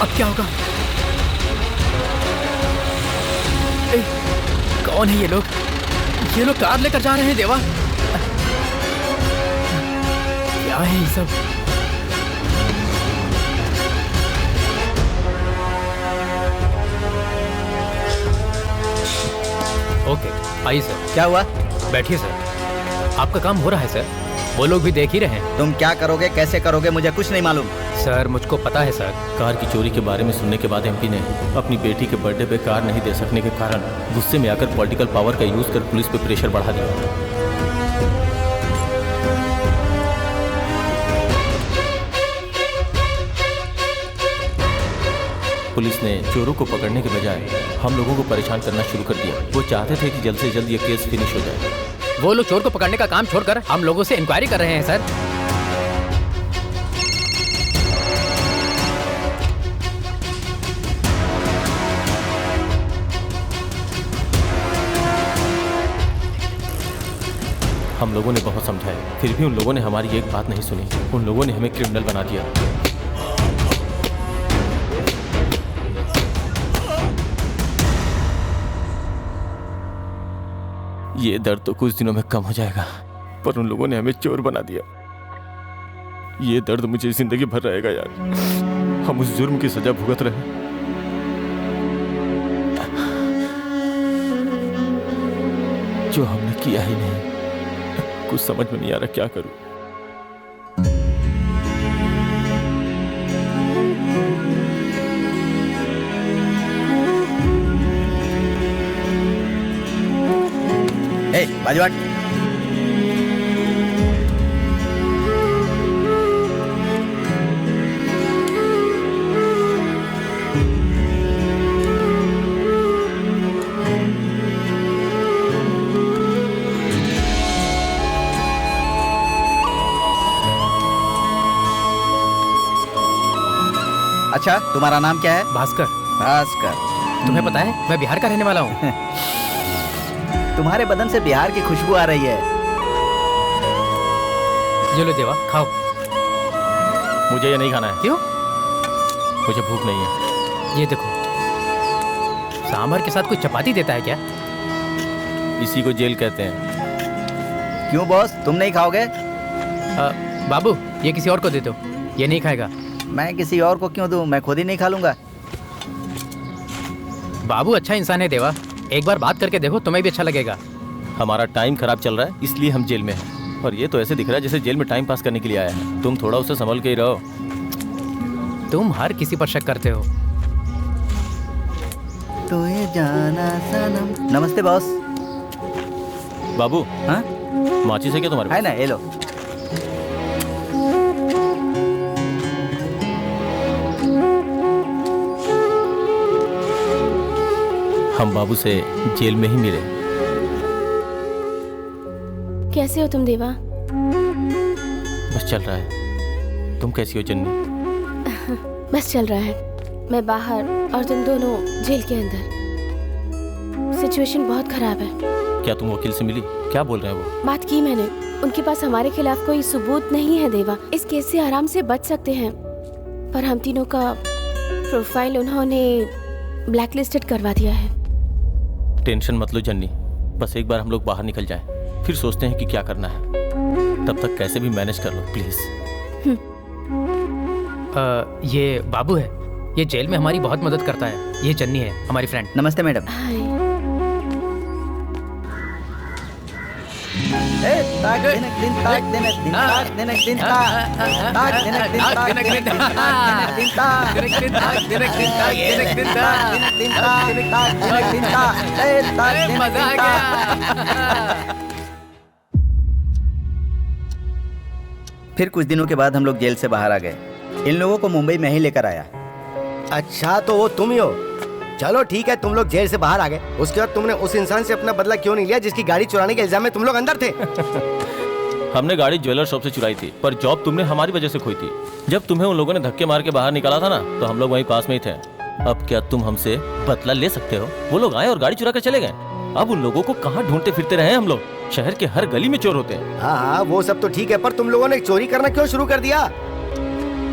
अब क्या होगा? कौन है ये लोग? ये लोग कार लेकर जा रहे हैं देवा। क्या है ये सब? ओके, आइए सर। क्या हुआ? बैठिए सर, आपका काम हो रहा है सर, वो लोग भी देख ही रहे हैं। तुम क्या करोगे, कैसे करोगे, मुझे कुछ नहीं मालूम। सर मुझको पता है सर। कार की चोरी के बारे में सुनने के बाद एमपी ने अपनी बेटी के बर्थडे पे कार नहीं दे सकने के कारण गुस्से में आकर पॉलिटिकल पावर का यूज कर पुलिस पे प्रेशर बढ़ा दिया। पुलिस ने चोरों को पकड़ने के बजाय हम लोगों को परेशान करना शुरू कर दिया। वो चाहते थे कि जल्द से जल्द ये केस फिनिश हो जाए। वो लोग चोर को पकड़ने का काम छोड़कर हम लोगों से इंक्वायरी कर रहे हैं सर। हम लोगों ने बहुत समझाया, फिर भी उन लोगों ने हमारी एक बात नहीं सुनी। उन लोगों ने हमें क्रिमिनल बना दिया। ये दर्द तो कुछ दिनों में कम हो जाएगा, पर उन लोगों ने हमें चोर बना दिया। ये दर्द मुझे जिंदगी भर रहेगा यार। हम उस जुर्म की सजा भुगत रहे हैं। जो हमने किया ही नहीं। कुछ समझ में नहीं आ रहा क्या करूं। ए, बाजू हट। अच्छा, तुम्हारा नाम क्या है? भास्कर। भास्कर। तुम्हें पता है मैं बिहार का रहने वाला हूँ। तुम्हारे बदन से बिहार की खुशबू आ रही है। ये लो देवा, खाओ। मुझे ये नहीं खाना है। क्यों? मुझे भूख नहीं है। ये देखो, सांभर के साथ कोई चपाती देता है क्या? इसी को जेल कहते हैं। क्यों बॉस, तुम नहीं खाओगे? बाबू, ये किसी और को दे दो, ये नहीं खाएगा। मैं किसी और को क्यों दूं? मैं खुद ही नहीं खा लूंगा। बाबू अच्छा इंसान है देवा, एक बार बात करके देखो, तुम्हें भी अच्छा लगेगा। हमारा टाइम खराब चल रहा है, इसलिए हम जेल में हैं। और ये तो ऐसे दिख रहा है जैसे जेल में टाइम पास करने के लिए आया है। तुम थोड़ा उसे संभल के ही रहो। तुम हर किसी पर शक करते हो। तो ये जाना सनम। नमस्ते बॉस। बाबू, हाँ माचिस है क्या तुम्हारे है पास? ना, ये लो। हम बाबू से जेल में ही मिले। कैसे हो तुम देवा? बस चल रहा है। तुम कैसी हो जन्नी? बस चल रहा है। मैं बाहर और तुम दोनों जेल के अंदर। सिचुएशन बहुत खराब है। क्या तुम वकील से मिली? क्या बोल रहे हैं वो? बात की मैंने। उनके पास हमारे खिलाफ कोई सबूत नहीं है देवा। इस केस से आराम से बच सकते हैं, पर हम तीनों का प्रोफाइल उन्होंने ब्लैकलिस्टेड करवा दिया है। टेंशन मत लो जन्नी, बस एक बार हम लोग बाहर निकल जाएं, फिर सोचते हैं कि क्या करना है। तब तक कैसे भी मैनेज कर लो प्लीज। ये बाबू है, ये जेल में हमारी बहुत मदद करता है। ये जन्नी है, हमारी फ्रेंड। नमस्ते मैडम। हाय। ए, ताक दिनक दिन, ताक दिनक दिन, ताक दिनक दिन, ताक दिनक दिन, ताक दिनक दिन, ताक दिनक दिन, ताक दिनक दिन, ताक दिनक दिन, ताक दिनक दिन, ताक दिनक दिन, ताक दिनक दिन, ताक। ए, ताक दिनक दिन, मजा आ गया। फिर कुछ दिनों के बाद हम लोग जेल से बाहर आ गए। इन लोगों को मुंबई में ही लेकर आया। अच्छा, तो वो तुम ही हो। चलो ठीक है, तुम लोग जेल से बाहर आ गए। उसके बाद तुमने उस इंसान से अपना बदला क्यों नहीं लिया जिसकी गाड़ी चुराने के इल्जाम में तुम लोग अंदर थे? हमने गाड़ी ज्वेलर शॉप से चुराई थी, पर जॉब तुमने हमारी वजह से खोई थी। जब तुम्हें उन लोगों ने धक्के मार के बाहर निकाला था ना, तो हम लोग वहीं पास में ही थे। अब क्या तुम हमसे बदला ले सकते हो? वो लोग आए और गाड़ी चुरा कर चले गए। अब उन लोगों को कहाँ ढूंढते फिरते रहे हम लोग? शहर के हर गली में चोर होते हैं। हाँ, वो सब तो ठीक है, पर तुम लोगों ने चोरी करना क्यों शुरू कर दिया?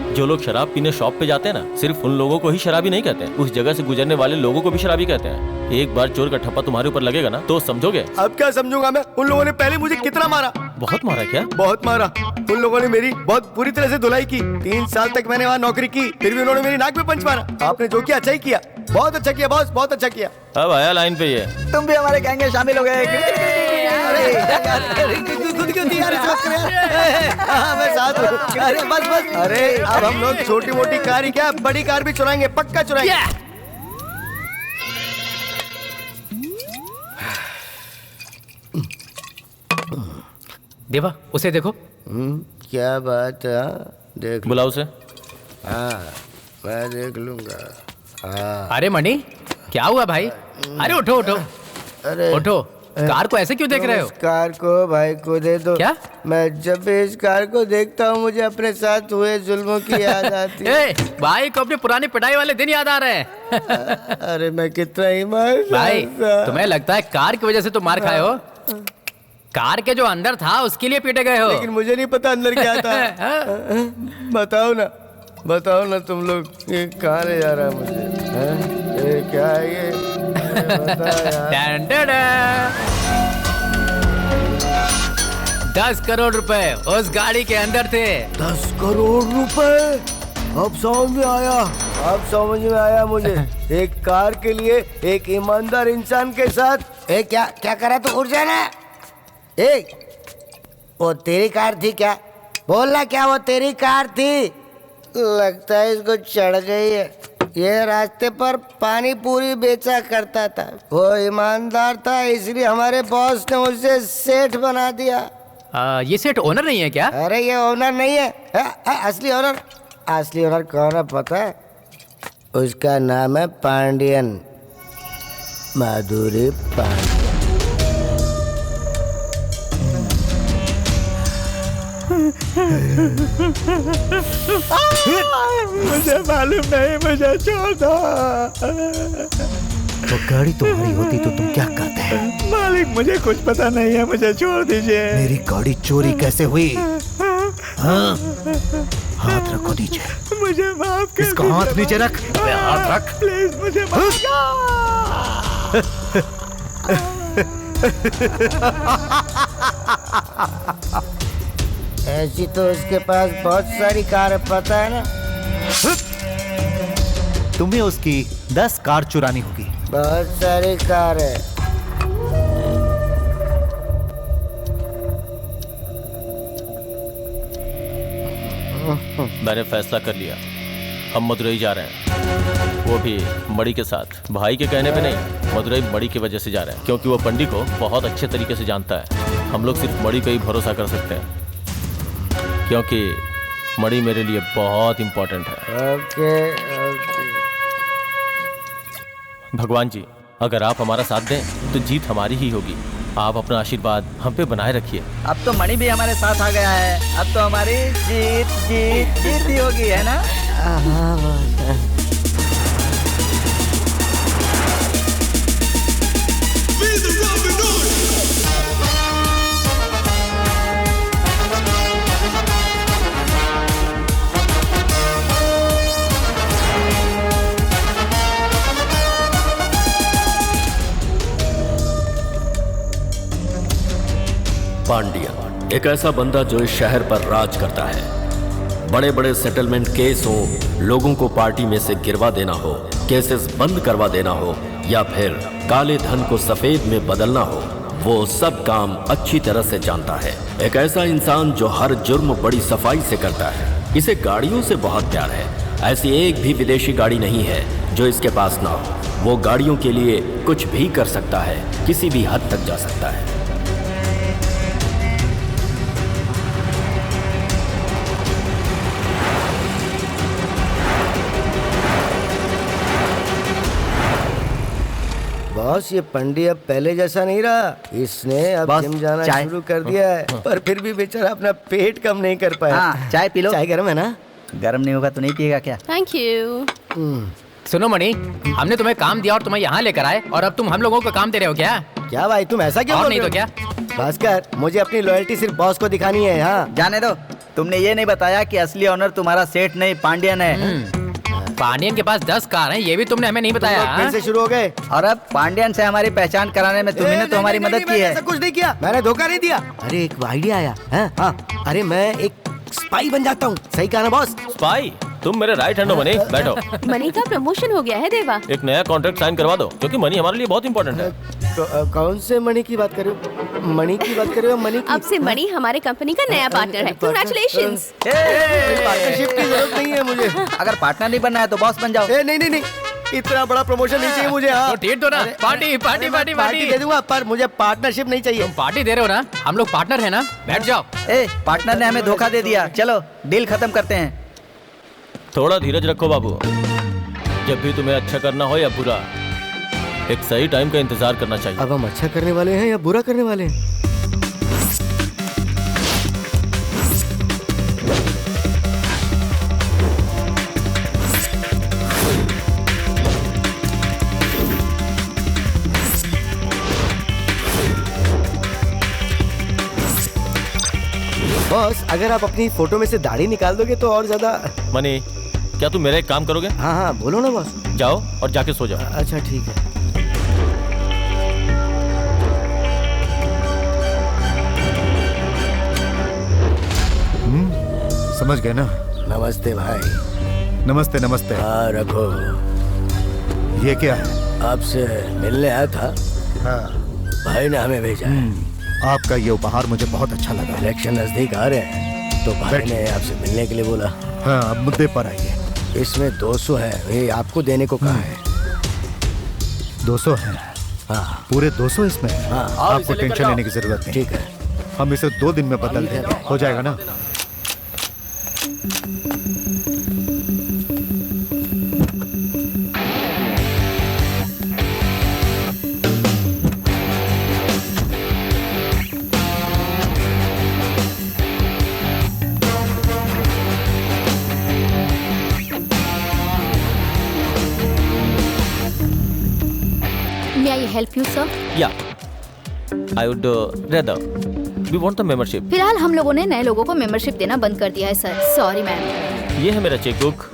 जो लोग शराब पीने शॉप पे जाते हैं ना, सिर्फ उन लोगों को ही शराबी नहीं कहते हैं, उस जगह से गुजरने वाले लोगों को भी शराबी कहते हैं। एक बार चोर का ठप्पा तुम्हारे ऊपर लगेगा ना, तो समझोगे। अब क्या समझूंगा मैं? उन लोगों ने पहले मुझे कितना मारा। बहुत मारा क्या? बहुत मारा। उन लोगों ने मेरी बहुत बुरी तरह से धुलाई की। 3 साल तक मैंने वहाँ नौकरी की, फिर भी उन्होंने मेरी नाक में पंच मारा। आपने जो किया अच्छा ही किया। बहुत अच्छा किया बॉस, बहुत अच्छा किया। अब आया लाइन पे ये। तुम भी हमारे गैंग में शामिल हो गए। खुद क्यों दिया मैं साथ हूँ। अरे बस बस। अरे अब हम लोग छोटी मोटी कार ही क्या, बड़ी कार भी चुराएंगे, पक्का चुराएंगे। देवा, उसे देखो। क्या बात है? देख लो। बुलाओ उसे। हाँ, मैं देख लूंगा। हाँ। अरे मणि, क्या हुआ भाई? अरे उठो उठो, अरे उठो। कार को ऐसे क्यों देख रहे हो? इस कार को भाई को दे दो। क्या? मैं जब भी इस कार को देखता हूँ मुझे अपने साथ हुए जुल्मों की याद आती है। ए, भाई को अपने पुराने पिटाई वाले दिन याद आ रहे हैं। अरे मैं कितना ही मार भाई, तुम्हें लगता है कार की वजह से तुम मार खाए हो? कार के जो अंदर था उसके लिए पीटे गए हो। लेकिन मुझे नहीं पता अंदर क्या था। बताओ ना तुम लोग, ये कहाँ ले जा रहा है मुझे? ये क्या है ये? बता यार। Done done done. 10 करोड़ रुपए उस गाड़ी के अंदर थे। 10 करोड़ रुपए? अब समझ में आया मुझे। एक कार के लिए एक ईमानदार इंसान के साथ क्या करा तो उड़ जाना। एक वो तेरी कार थी क्या? बोलना, क्या वो तेरी कार थी? लगता है इसको चढ़ गई है। ये रास्ते पर पानी पूरी बेचा करता था, वो ईमानदार था, इसलिए हमारे बॉस ने उसे सेठ बना दिया। ये सेठ ओनर नहीं है क्या? अरे ये ओनर नहीं है, असली ओनर कौन है पता है? उसका नाम है पांडियन, माधुरी पांडियन। मुझे मालूम नहीं, मुझे छोड़ दो। तो गाड़ी तुम्हारी होती तो तुम क्या करते हैं? मालिक मुझे कुछ पता नहीं है, मुझे छोड़ दीजिए। मेरी गाड़ी चोरी कैसे हुई? हाँ? हाथ रखो नीचे। मुझे माफ कर। इसको हाथ नीचे रख। हाथ रख प्लीज, मुझे माफ ऐसी तो उसके पास बहुत सारी कार है, पता है ना? तुम्हें उसकी 10 कार चुरानी होगी। बहुत सारी कार है। मैंने फैसला कर लिया, हम मदुरई जा रहे हैं, वो भी मणि के साथ। भाई के कहने पे नहीं, मदुरई मणि की वजह से जा रहे हैं, क्योंकि वो पंडित को बहुत अच्छे तरीके से जानता है। हम लोग सिर्फ मणि पे ही भरोसा कर सकते हैं, क्योंकि मणि मेरे लिए बहुत इम्पोर्टेंट है। ओके। भगवान जी, अगर आप हमारा साथ दें तो जीत हमारी ही होगी। आप अपना आशीर्वाद हम पे बनाए रखिए। अब तो मणि भी हमारे साथ आ गया है, अब तो हमारी जीत ही होगी, है ना? पांडियन एक ऐसा बंदा जो इस शहर पर राज करता है। बड़े बड़े सेटलमेंट केस हो, लोगों को पार्टी में से गिरवा देना हो, केसेस बंद करवा देना हो, या फिर काले धन को सफेद में बदलना हो, वो सब काम अच्छी तरह से जानता है। एक ऐसा इंसान जो हर जुर्म बड़ी सफाई से करता है। इसे गाड़ियों से बहुत प्यार है। ऐसी एक भी विदेशी गाड़ी नहीं है जो इसके पास ना हो। वो गाड़ियों के लिए कुछ भी कर सकता है, किसी भी हद तक जा सकता है। बॉस, ये पंडित अब पहले जैसा नहीं रहा। इसने अब बॉस, जिम जाना चाय। शुरू कर दिया है, पर फिर भी बेचारा अपना पेट कम नहीं कर पाया। हाँ, चाय पी लो। चाय गर्म है ना? गर्म नहीं होगा तो नहीं पिएगा क्या? Thank you. सुनो मणि, हमने तुम्हें काम दिया और तुम्हें यहाँ लेकर आए, और अब तुम हम लोगों को काम दे रहे हो क्या? क्या भाई, तुम ऐसा क्यों और बोल नहीं रहे तो हो? क्या? भास्कर, मुझे अपनी लॉयल्टी सिर्फ बॉस को दिखानी है। हाँ, जाने दो। तुमने ये नहीं बताया कि असली ऑनर तुम्हारा सेठ नहीं पांडियन है। पांडियन के पास 10 कार हैं, ये भी तुमने हमें नहीं बताया। तुम लोग फिर से शुरू हो गए। और अब पांडियन से हमारी पहचान कराने में तुम्ही ने तो हमारी मदद की मैंने है। ऐसा कुछ नहीं किया, मैंने धोखा नहीं दिया। अरे एक आइडिया आया है। हाँ, अरे मैं एक स्पाई बन जाता हूँ। सही कहा ना बॉस? स्पाई? तुम मेरे राइट हैंड हो मनी, बैठो। मनी का प्रमोशन हो गया है देवा। एक नया कॉन्ट्रैक्ट साइन करवा दो, क्योंकि मनी हमारे लिए बहुत इंपॉर्टेंट है। कौन से मणि की बात कर रहे हो? मणि की बात कर रहे हो? मणि की? अब से मणि हमारे कंपनी का नया पार्टनर है। कांग्रेचुलेशंस। पार्टनरशिप की जरूरत नहीं है मुझे। अगर पार्टनर नहीं बनना है तो बॉस बन जाओ। नहीं, इतना बड़ा प्रमोशन नहीं चाहिए मुझे। हाँ, तो ट्रीट दो ना। पार्टी पार्टी पार्टी पार्टी दे दूंगा, पर मुझे पार्टनरशिप नहीं चाहिए। तुम पार्टी दे रहे हो ना, हम लोग पार्टनर है ना, बैठ जाओ। पार्टनर ने हमें धोखा दे दिया, चलो डील खत्म करते हैं। थोड़ा धीरज रखो बाबू। जब भी तुम्हें अच्छा करना हो या बुरा, एक सही टाइम का इंतजार करना चाहिए। अब हम अच्छा करने वाले हैं या बुरा करने वाले हैं? बॉस अगर आप अपनी फोटो में से दाढ़ी निकाल दोगे तो और ज्यादा। मनी, क्या तुम मेरा एक काम करोगे? हाँ हाँ बोलो ना बॉस। जाओ और जाके सो जाओ। अच्छा ठीक है। समझ गए ना? नमस्ते भाई। नमस्ते नमस्ते। हाँ रखो। ये क्या है? आपसे मिलने आया था। हाँ। भाई ने हमें भेजा है। आपका ये उपहार मुझे बहुत अच्छा लगा। इलेक्शन नजदीक आ रहे हैं तो भाई ने आपसे मिलने के लिए बोला। हाँ अब मुद्दे पर आइए। इसमें 200 है, ये आपको देने को कहा है। 200 है? हाँ पूरे 200 इसमें है? हाँ। आपको टेंशन लेने की जरूरत नहीं। ठीक है, हम इसे 2 दिन में बदल देंगे, हो जाएगा ना? May I help you, sir? या I would rather we want the membership. फिलहाल हम लोगों ने नए लोगों को मेंबरशिप देना बंद कर दिया है सर। Sorry ma'am. ये है मेरा चेकबुक,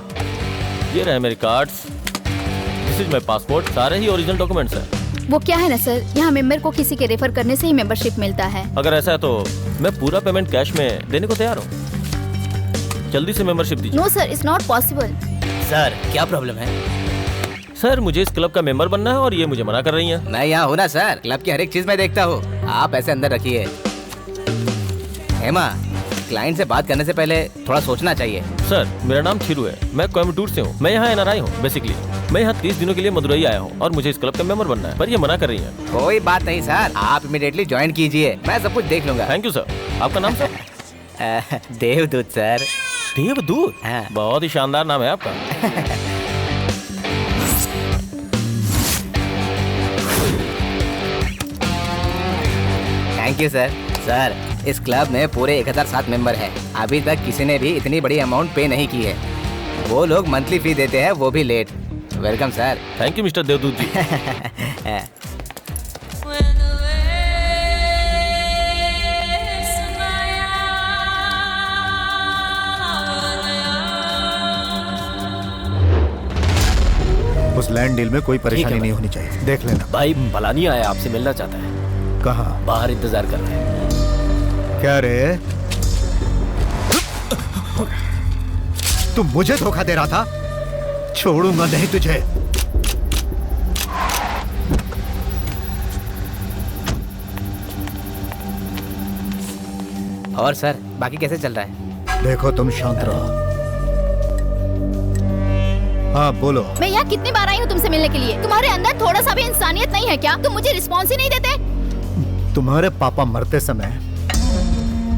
ये रहे मेरे cards, this is my passport, सारे ही ओरिजिनल डॉक्यूमेंट्स हैं। वो क्या है ना सर, यहाँ मेंबर को किसी के रेफर करने से ही मेंबरशिप मिलता है। अगर ऐसा है तो मैं पूरा पेमेंट कैश में देने को तैयार हूँ। जल्दी से मेंबरशिप दीजिए। No sir, it's not possible. Sir क्या प्रॉब्लम है? सर मुझे इस क्लब का मेंबर बनना है और ये मुझे मना कर रही हैं। मैं यहाँ हूँ ना सर, क्लब की हर एक चीज मैं देखता हूँ। आप ऐसे अंदर रखिए। हेमा, क्लाइंट से बात करने से पहले थोड़ा सोचना चाहिए। सर मेरा नाम थिरू है, मैं कोयम्बटूर से हूँ। मैं यहाँ एनआरआई हूँ बेसिकली। मैं यहाँ 30 दिनों के लिए मदुरई आया हूँ और मुझे इस क्लब का मेंबर बनना है, पर ये मना कर रही है। कोई बात नहीं सर, आप इमीडिएटली ज्वाइन कीजिए, मैं सब कुछ देख लूंगा। Thank you sir. आपका नाम सर? देवदूत सर। देवदूत? हाँ। बहुत ही शानदार नाम है आपका। Thank you sir. सर इस क्लब में पूरे 1007 मेंबर हैं। अभी तक किसी ने भी इतनी बड़ी अमाउंट पे नहीं की है। वो लोग मंथली फी देते हैं, वो भी late. Welcome sir. Thank you mister Devdoot ji. उस लैंड डील में कोई परेशानी नहीं होनी चाहिए, देख लेना। भाई पलानी आया, आपसे मिलना चाहता है। कहाँ? बाहर इंतजार कर रहा है। क्या रे, तू मुझे धोखा दे रहा था? छोड़ूंगा नहीं तुझे। और सर बाकी कैसे चल रहा है? देखो तुम शांत रहो। हाँ बोलो। मैं यहाँ कितनी बार आई हूँ तुमसे मिलने के लिए। तुम्हारे अंदर थोड़ा सा भी इंसानियत नहीं है क्या? तुम मुझे रिस्पॉन्स ही नहीं देते। तुम्हारे पापा मरते समय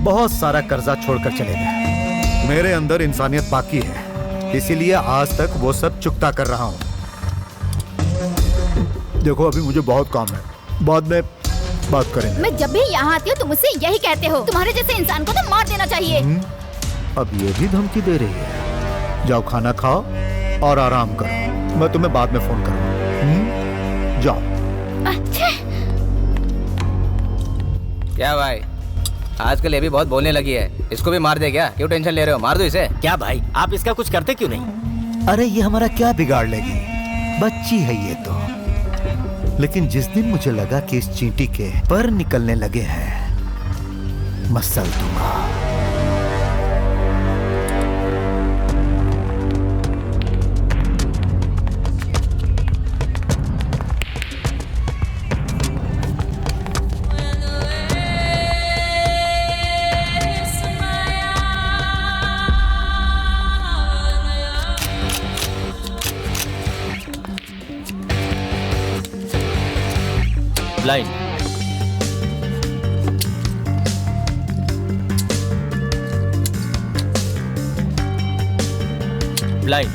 बहुत सारा कर्जा छोड़कर चले गए। मेरे अंदर इंसानियत बाकी है, इसीलिए आज तक वो सब चुकता कर रहा हूँ। देखो अभी मुझे बहुत काम है, बाद में बात करेंगे। मैं जब भी यहाँ आती हूँ तुम मुझसे यही कहते हो, तुम्हारे जैसे इंसान को तो मार देना चाहिए। अब ये भी धमकी दे रही है। जाओ खाना खाओ और आराम करो, मैं तुम्हें बाद में फोन करूँगा। जाओ। अच्छा क्या भाई, आजकल ये भी बहुत बोलने लगी है। इसको भी मार दे क्या? क्यों टेंशन ले रहे हो? मार दो इसे। क्या भाई, आप इसका कुछ करते क्यों नहीं? अरे ये हमारा क्या बिगाड़ लेगी, बच्ची है ये तो। लेकिन जिस दिन मुझे लगा कि इस चींटी के पर निकलने लगे हैं, मसल दूंगा। Blind, blind,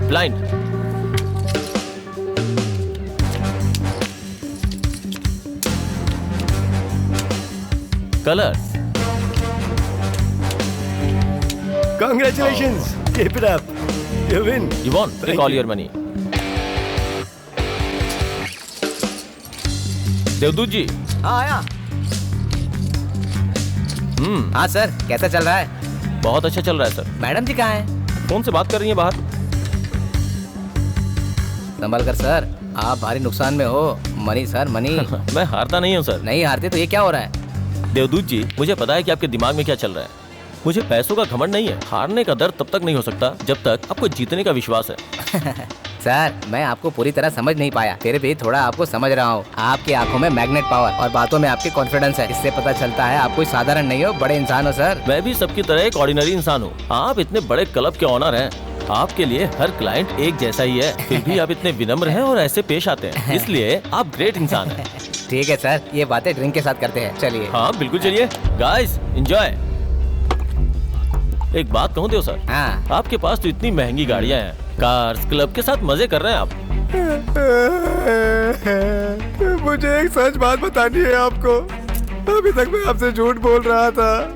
blind, colours. Congratulations! Keep it up. You win. You won. Take all your money. देवदूत जी। हाँ आया। हाँ सर, कैसा चल रहा है? बहुत अच्छा चल रहा है सर। मैडम जी कहाँ हैं? फोन से बात कर रही हैं बाहर। संभल कर सर, आप भारी नुकसान में हो। Money sir, money. मैं हारता नहीं हूँ सर। नहीं हारते तो ये क्या हो रहा है? देवदूत जी, मुझे पता है कि आपके दिमाग में क्या चल रहा है। मुझे पैसों का घमंड नहीं है। हारने का डर तब तक नहीं हो सकता जब तक आपको जीतने का विश्वास है। सर, मैं आपको पूरी तरह समझ नहीं पाया, फिर भी थोड़ा आपको समझ रहा हूँ। आपकी आंखों में मैग्नेट पावर और बातों में आपकी कॉन्फिडेंस है। इससे पता चलता है आप कोई साधारण नहीं हो, बड़े इंसान हो सर। मैं भी सबकी तरह एक ऑर्डिनरी इंसान हूँ। आप इतने बड़े क्लब के ऑनर हैं। आपके लिए हर क्लाइंट एक जैसा ही है, फिर भी आप इतने विनम्र हैं और ऐसे पेश आते हैं, इसलिए आप ग्रेट इंसान हैं। ठीक है सर, ये बातें ड्रिंक के साथ करते हैं। चलिए। हाँ बिल्कुल, चलिए गाइस, एंजॉय। एक बात कहूँ देव सर, हाँ। आपके पास तो इतनी महंगी गाड़ियाँ हैं, कार्स, क्लब के साथ मजे कर रहे हैं आप। मुझे एक सच बात बतानी है आपको। अभी तक मैं आपसे झूठ बोल रहा था।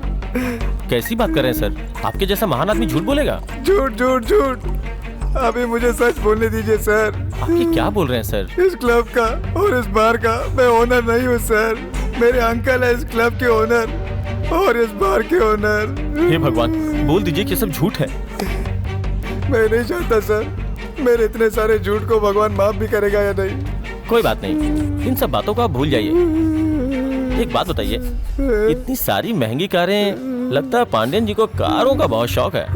कैसी बात कर रहे हैं सर? आपके जैसा महान आदमी झूठ बोलेगा? झूठ झूठ झूठ। अभी मुझे सच बोलने दीजिए सर। आप ये क्या बोल रहे हैं सर? इस क्लब का और इस बार का मैं ओनर नहीं हूँ सर। मेरे अंकल है इस क्लब के ओनर और इस बार के ओनर। हे भगवान, बोल दीजिए कि सब झूठ है। मैं नहीं चाहता सर, मेरे इतने सारे झूठ को भगवान माफ भी करेगा या नहीं। कोई बात नहीं, इन सब बातों को आप भूल जाइए। एक बात बताइए, इतनी सारी महंगी कारें, लगता है पांडियन जी को कारों का बहुत शौक है।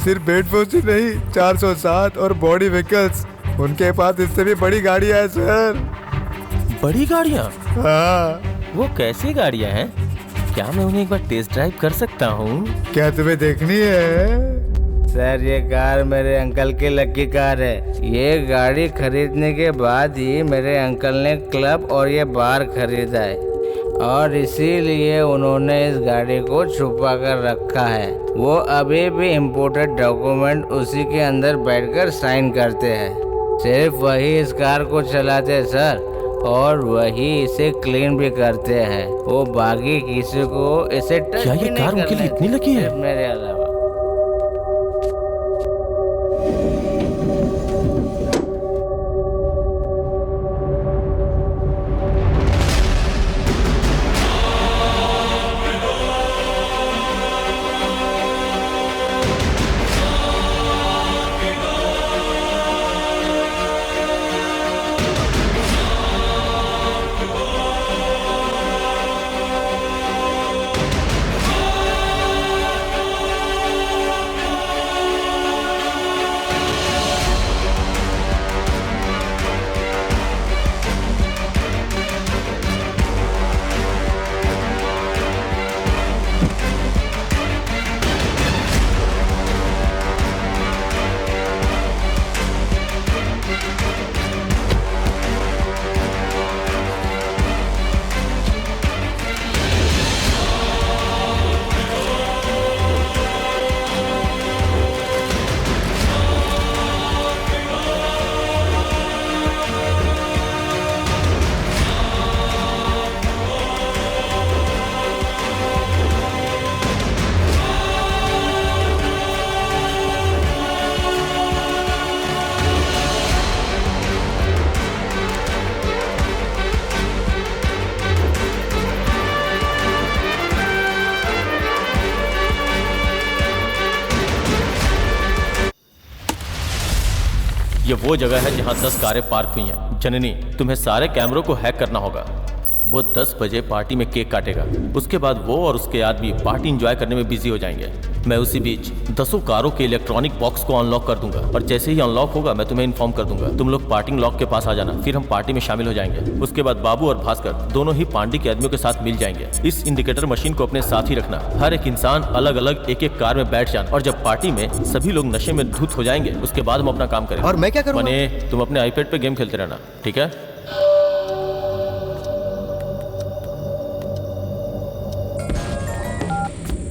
सिर्फ बेडफोर्स ही नहीं, 407 और बॉडी व्हीकल्स, उनके पास इससे भी बड़ी गाड़ियां है सर। बड़ी गाड़ियां? हाँ। वो कैसी गाड़ियां हैं? क्या मैं उन्हें एक बार टेस्ट ड्राइव कर सकता हूँ? क्या तुम्हें देखनी है? सर, ये कार मेरे अंकल की लकी कार है। ये गाड़ी खरीदने के बाद ही मेरे अंकल ने क्लब और ये बार खरीदा है और इसीलिए उन्होंने इस गाड़ी को छुपा कर रखा है। वो अभी भी इम्पोर्टेड डॉक्यूमेंट उसी के अंदर बैठकर साइन करते हैं। सिर्फ वही इस कार को चलाते हैं सर, और वही इसे क्लीन भी करते हैं। वो बाकी किसी को इसे टच क्या ये कार उनके लिए इतनी लकी है? मेरे अलावा। ये वो जगह है जहाँ 10 कारें पार्क हुई हैं। जननी, तुम्हें सारे कैमरों को हैक करना होगा। वो 10 बजे पार्टी में केक काटेगा। उसके बाद वो और उसके आदमी पार्टी एंजॉय करने में बिजी हो जाएंगे। मैं उसी बीच 10 कारों के इलेक्ट्रॉनिक बॉक्स को अनलॉक कर दूंगा और जैसे ही अनलॉक होगा मैं तुम्हें इन्फॉर्म कर दूंगा। तुम लोग पार्किंग लॉक के पास आ जाना, फिर हम पार्टी में शामिल हो जाएंगे। उसके बाद बाबू और भास्कर दोनों ही पांडी के आदमियों के साथ मिल जाएंगे। इस इंडिकेटर मशीन को अपने साथ ही रखना। हर एक इंसान अलग अलग एक एक कार में बैठ जाना और जब पार्टी में सभी लोग नशे में धुत हो जाएंगे उसके बाद हम अपना काम करेंगे। और मैं क्या करूँगा? मने, तुम अपने आईपैड पे गेम खेलते रहना, ठीक है?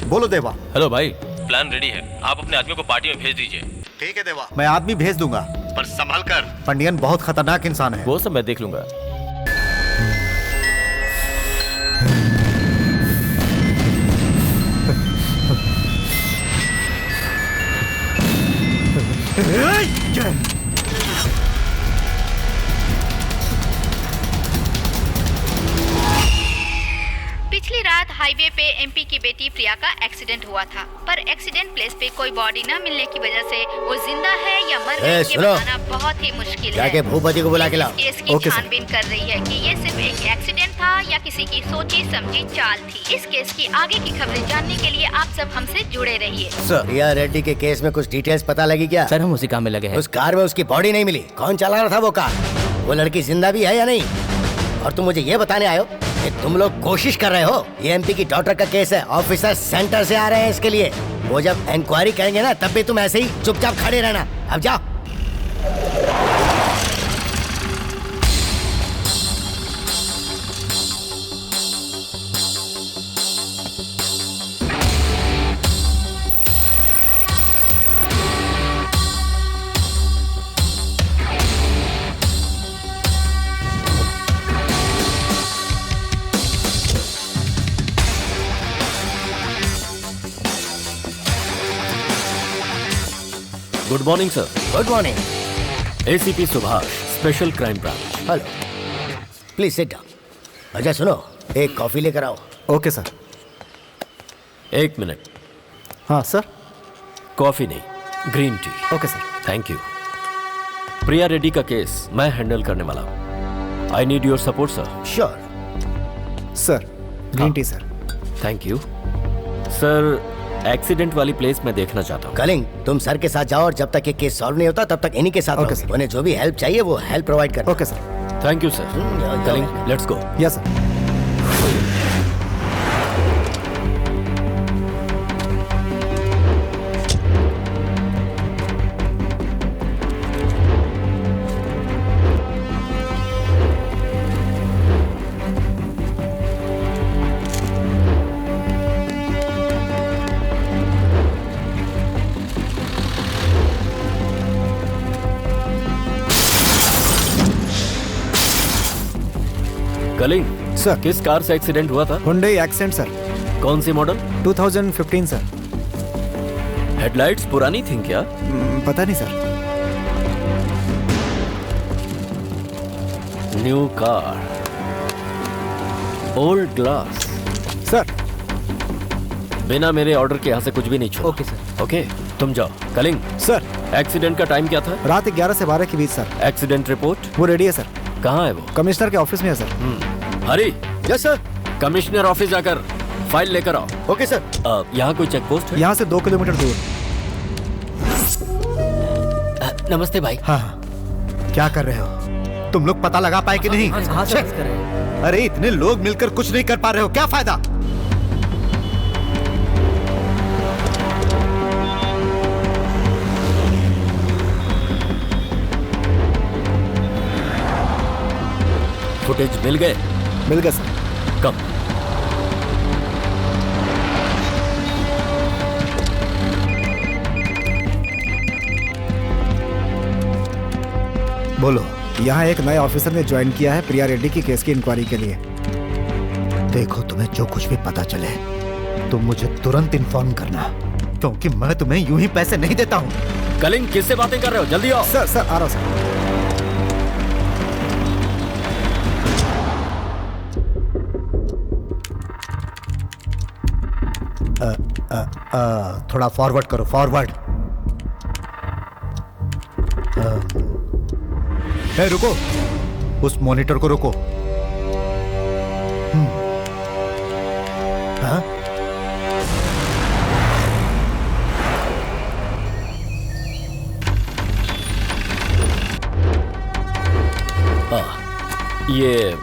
बोलो देवा। हेलो भाई, प्लान रेडी है। आप अपने आदमियों को पार्टी में भेज दीजिए। ठीक है देवा, मैं आदमी भेज दूंगा, पर संभल कर। पंडियन बहुत खतरनाक इंसान है। वो सब मैं देख लूंगा। रात हाईवे पे एमपी की बेटी प्रिया का एक्सीडेंट हुआ था, पर एक्सीडेंट प्लेस पे कोई बॉडी न मिलने की वजह से वो जिंदा है या मर गई ये बताना बहुत ही मुश्किल है। जाके भूपति को बुला के लाओ। केस की छानबीन कर रही है कि ये सिर्फ एक एक्सीडेंट था या किसी की सोची समझी चाल थी। इस केस की आगे की खबरें जानने के लिए आप सब हमसे जुड़े रहिए। प्रिया रेड्डी के केस में कुछ डिटेल्स पता लगी क्या? सर हम उसी काम में लगे हैं। उस कार में उसकी बॉडी नहीं मिली, कौन चला रहा था वो कार? वो लड़की जिंदा भी है या नहीं? और तुम मुझे ये बताने आए हो कि तुम लोग कोशिश कर रहे हो? ये एमपी की डॉटर का केस है, ऑफिसर सेंटर से आ रहे हैं इसके लिए। वो जब इंक्वायरी करेंगे ना तब भी तुम ऐसे ही चुपचाप खड़े रहना। अब जाओ। Good morning sir. Good morning. ACP Subhash, special crime branch. Hello, please sit down. अच्छा सुनो, एक कॉफी लेकर आओ। Okay sir. एक मिनट। हाँ सर। कॉफी नहीं, green tea. Okay sir. Thank you. Priya Reddy का केस मैं हैंडल करने वाला हूँ। I need your support sir. Sure sir. Green tea sir. Thank you sir. Accident वाली प्लेस मैं देखना चाहता हूँ। कलिंग, तुम सर के साथ जाओ और जब तक ये केस सॉल्व नहीं होता तब तक इन्हीं के साथ ओके रहो। सर। उन्हें जो भी हेल्प चाहिए वो हेल्प प्रोवाइड करना। Okay sir. Thank you sir. कलिंग, लेट्स गो। Yes sir. कलिंग सर। किस कार से एक्सीडेंट हुआ था? Hyundai Accent sir. कौन सी मॉडल? 2015 सर। हेडलाइट्स पुरानी थी क्या? पता नहीं sir. New car, old glass. Sir. बिना मेरे ऑर्डर के यहाँ से कुछ भी नहीं छोड़ो। Okay sir. ओके, तुम जाओ। कलिंग, सर। एक्सीडेंट का टाइम क्या था? रात 11 से 12 के बीच सर। Accident report? वो रेडी है सर। कहाँ है वो? कमिश्नर के ऑफिस में है sir. Hari. Yes sir. Commissioner office जाकर फाइल लेकर आओ। Okay sir. यहाँ कोई चेक पोस्ट है? यहाँ से 2 किलोमीटर दूर। नमस्ते भाई। हाँ हाँ। क्या कर रहे हो तुम लोग? पता लगा पाए कि नहीं? हाँ सर, कर रहे हैं। अरे इतने लोग मिलकर कुछ नहीं कर पा रहे हो, क्या फायदा? फुटेज मिल गए? मिल गया सर। कब? बोलो। यहाँ एक नए ऑफिसर ने ज्वाइन किया है प्रिया रेड्डी की केस की इंक्वायरी के लिए। देखो, तुम्हें जो कुछ भी पता चले तुम मुझे तुरंत इन्फॉर्म करना, क्योंकि मैं तुम्हें यूं ही पैसे नहीं देता हूँ। कलिंग, किससे बातें कर रहे हो? जल्दी आओ। सर सर, आ रहा हूँ सर। थोड़ा फॉरवर्ड करो, फॉरवर्ड। रुको, उस मॉनिटर को रुको। हाँ? ये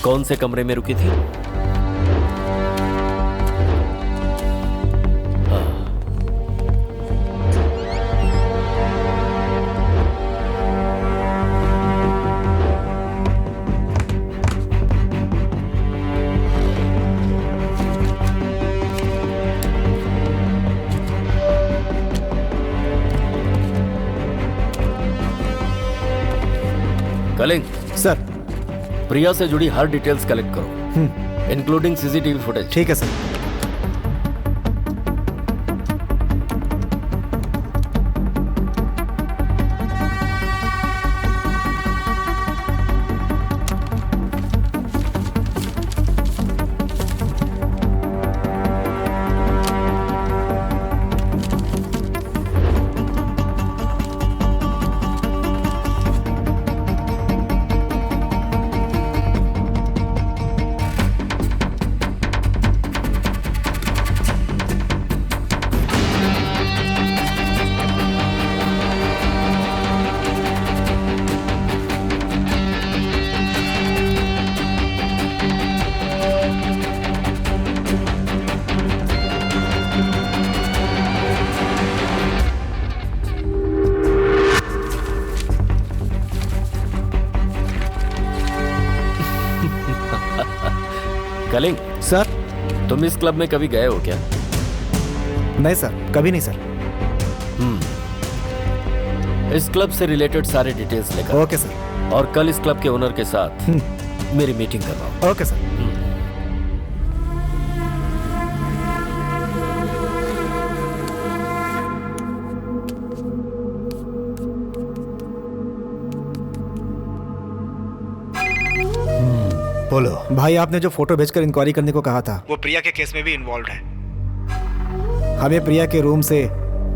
कौन से कमरे में रुकी थी? कलिंग सर। प्रिया से जुड़ी हर डिटेल्स कलेक्ट करो, इंक्लूडिंग सीसीटीवी फुटेज। ठीक है सर। कलिंग सर। तुम इस क्लब में कभी गए हो क्या? नहीं सर, कभी नहीं सर। इस क्लब से रिलेटेड सारे डिटेल्स लेकर ओके सर। और कल इस क्लब के ओनर के साथ मेरी मीटिंग करवाओ। Okay sir. बोलो भाई, आपने जो फोटो भेजकर इंक्वायरी करने को कहा था वो प्रिया के केस में भी इन्वॉल्व है। हमें प्रिया के रूम से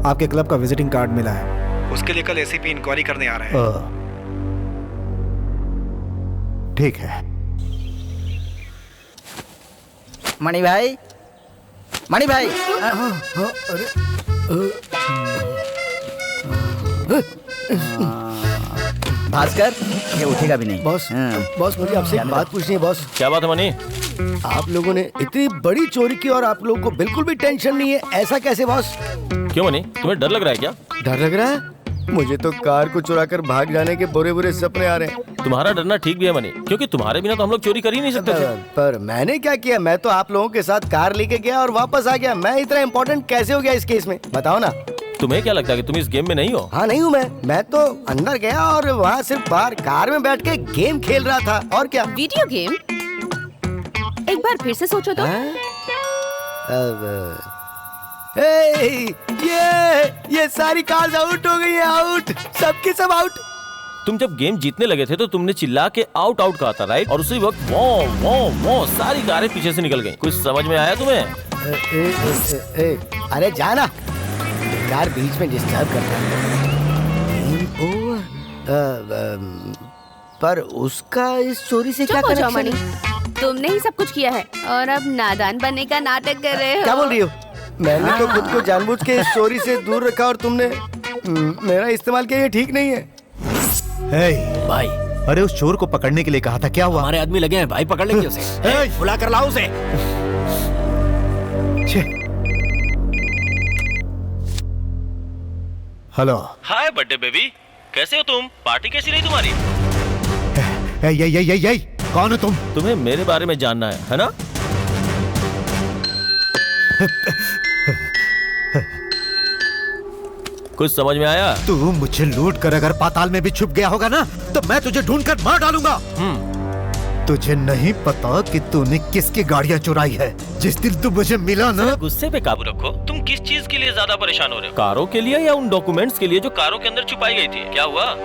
आपके क्लब का विजिटिंग कार्ड मिला है। उसके लिए कल एसीपी इंक्वायरी करने आ रहे हैं। ठीक है। मणि भाई, मणि भाई। भास्कर, ये उठेगा भी नहीं। बॉस, बॉस मुझे आपसे एक बात पूछनी है बॉस। क्या बात है मनी? आप लोगों ने इतनी बड़ी चोरी की और आप लोगों को बिल्कुल भी टेंशन नहीं है, ऐसा कैसे बॉस? क्यों मनी, तुम्हें डर लग रहा है क्या? डर लग रहा है? मुझे तो कार को चुरा कर भाग जाने के बुरे बुरे सपने आ रहे हैं। तुम्हारा डरना ठीक भी है मनी, क्योंकि तुम्हारे बिना तो हम लोग चोरी कर ही नहीं सकते थे। पर मैंने क्या किया? मैं तो आप लोगों के साथ कार लेके गया और वापस आ गया। मैं इतना इम्पोर्टेंट कैसे हो गया इस केस में, बताओ ना। तुम्हें क्या लगता है कि तुम इस गेम में नहीं हो? हाँ नहीं हूँ मैं तो अंदर गया और वहाँ सिर्फ बाहर कार में बैठ के गेम खेल रहा था, और क्या। Video game? एक बार फिर से सोचो तो। ये सारी कार्स आउट हो गई है, आउट, सबकी सब आउट। तुम जब गेम जीतने लगे थे तो तुमने चिल्ला के आउट आउट कहा था, राइट? और उसी वक्त वो सारी कारें पीछे से निकल गई। कुछ समझ में आया तुम्हें? अरे जाना, कार बीच में डिस्टर्ब करता है। पर उसका इस चोरी से क्या कनेक्शन? तुमने ही सब कुछ किया है और अब नादान बनने का नाटक कर रहे हो। क्या बोल रही हो? मैंने तो खुद को जानबूझ के इस चोरी से दूर रखा और तुमने मेरा इस्तेमाल किया, ये ठीक नहीं है। भाई, अरे उस चोर को पकड़ने के लिए कहा था, क्या हुआ? हमारे आदमी लगे हैं भाई, पकड़ लेंगे उसे। बुला कर लाओ उसे। हेलो। हाय बर्थडे बेबी, कैसे हो तुम? पार्टी कैसी रही तुम्हारी? यही कौन हो तुम? तुम्हें मेरे बारे में जानना है ना? कुछ समझ में आया? तू मुझे लूट कर अगर पाताल में भी छुप गया होगा ना, तो मैं तुझे ढूंढकर मार डालूंगा। तुझे नहीं पता कि तूने किसकी गाड़ियां चुराई है। जिस दिन तू मुझे मिला ना। गुस्से पे काबू रखो। तुम किस चीज के लिए ज्यादा परेशान हो रहे हो? कारों के लिए या उन डॉक्यूमेंट्स के लिए जो कारों के अंदर छुपाई गई थी? क्या हुआ?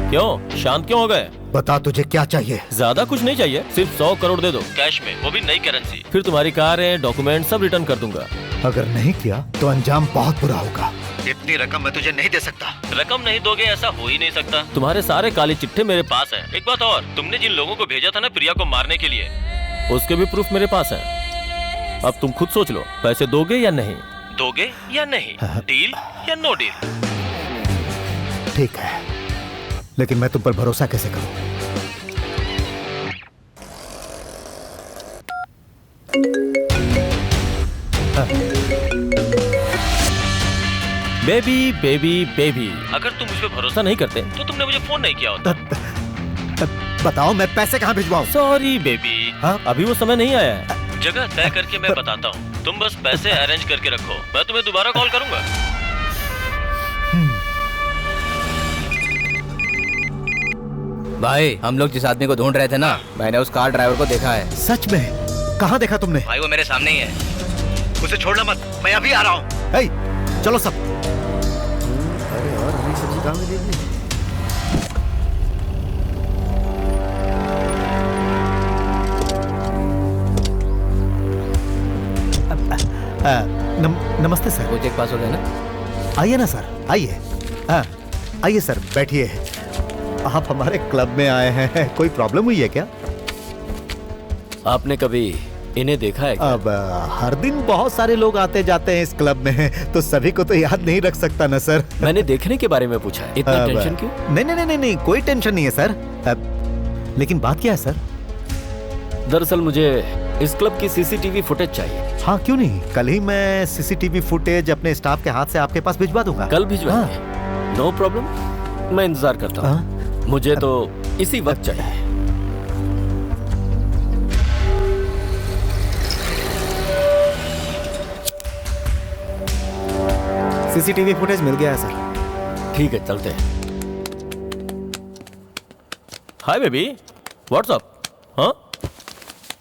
क्यों शांत क्यों हो गए? बता तुझे क्या चाहिए? ज्यादा कुछ नहीं चाहिए, सिर्फ 100 करोड़ दे दो कैश में, वो भी नई करेंसी। फिर तुम्हारी कारें, डॉक्यूमेंट सब रिटर्न कर दूंगा। अगर नहीं किया तो अंजाम बहुत बुरा होगा। इतनी रकम मैं तुझे नहीं दे सकता। रकम नहीं दोगे ऐसा हो ही नहीं सकता। तुम्हारे सारे काले चिट्ठे मेरे पास हैं। एक बात और, तुमने जिन लोगों को भेजा था ना प्रिया को मारने के लिए, उसके भी प्रूफ मेरे पास है। अब तुम खुद सोच लो, पैसे दोगे या नहीं? दोगे या नहीं? डील या नो डील? ठीक है, लेकिन मैं तुम पर भरोसा कैसे करूं? बेबी बेबी बेबी, अगर तुम मुझ पे भरोसा नहीं करते तो तुमने मुझे फोन नहीं किया होता। बताओ मैं पैसे कहाँ भिजवाऊं? सॉरी बेबी, अभी वो समय नहीं आया है। जगह तय करके मैं बताता हूँ, तुम बस पैसे अरेंज करके रखो, मैं तुम्हें दोबारा कॉल करूंगा। भाई, हम लोग जिस आदमी को ढूंढ रहे थे ना, मैंने उस कार ड्राइवर को देखा है। सच में? कहाँ देखा तुमने? भाई वो मेरे सामने ही है। उसे छोड़ना मत, मैं अभी आ रहा हूँ। चलो सब। अरे और हरी सब्जी कहाँ मिलेगी? नमस्ते सर। वो चेक पास हो गया ना? आइए ना सर, आइए। आइए सर, बैठिए। आप हमारे क्लब में आए हैं, कोई प्रॉब्लम हुई है क्या? आपने कभी इन्हें देखा है क्या? अब हर दिन बहुत सारे लोग आते जाते हैं इस क्लब में, तो सभी को तो याद नहीं रख सकता ना सर। मैंने देखने के बारे में पूछा है। इतना टेंशन क्यों? नहीं, कोई टेंशन नहीं है सर। लेकिन बात क्या है सर? दरअसल मुझे इस क्लब की सीसीटीवी फुटेज चाहिए। हाँ क्यों नहीं, कल ही मैं सीसीटीवी फुटेज अपने स्टाफ के हाथ से आपके पास भिजवा दूंगा। कल भिजवाएंगे? नो प्रॉब्लम, मैं इंतजार करता हूँ। मुझे तो इसी वक्त चाहिए। सीसीटीवी फुटेज मिल गया है सर। ठीक है, चलते हैं। Hi baby, what's up? हाँ,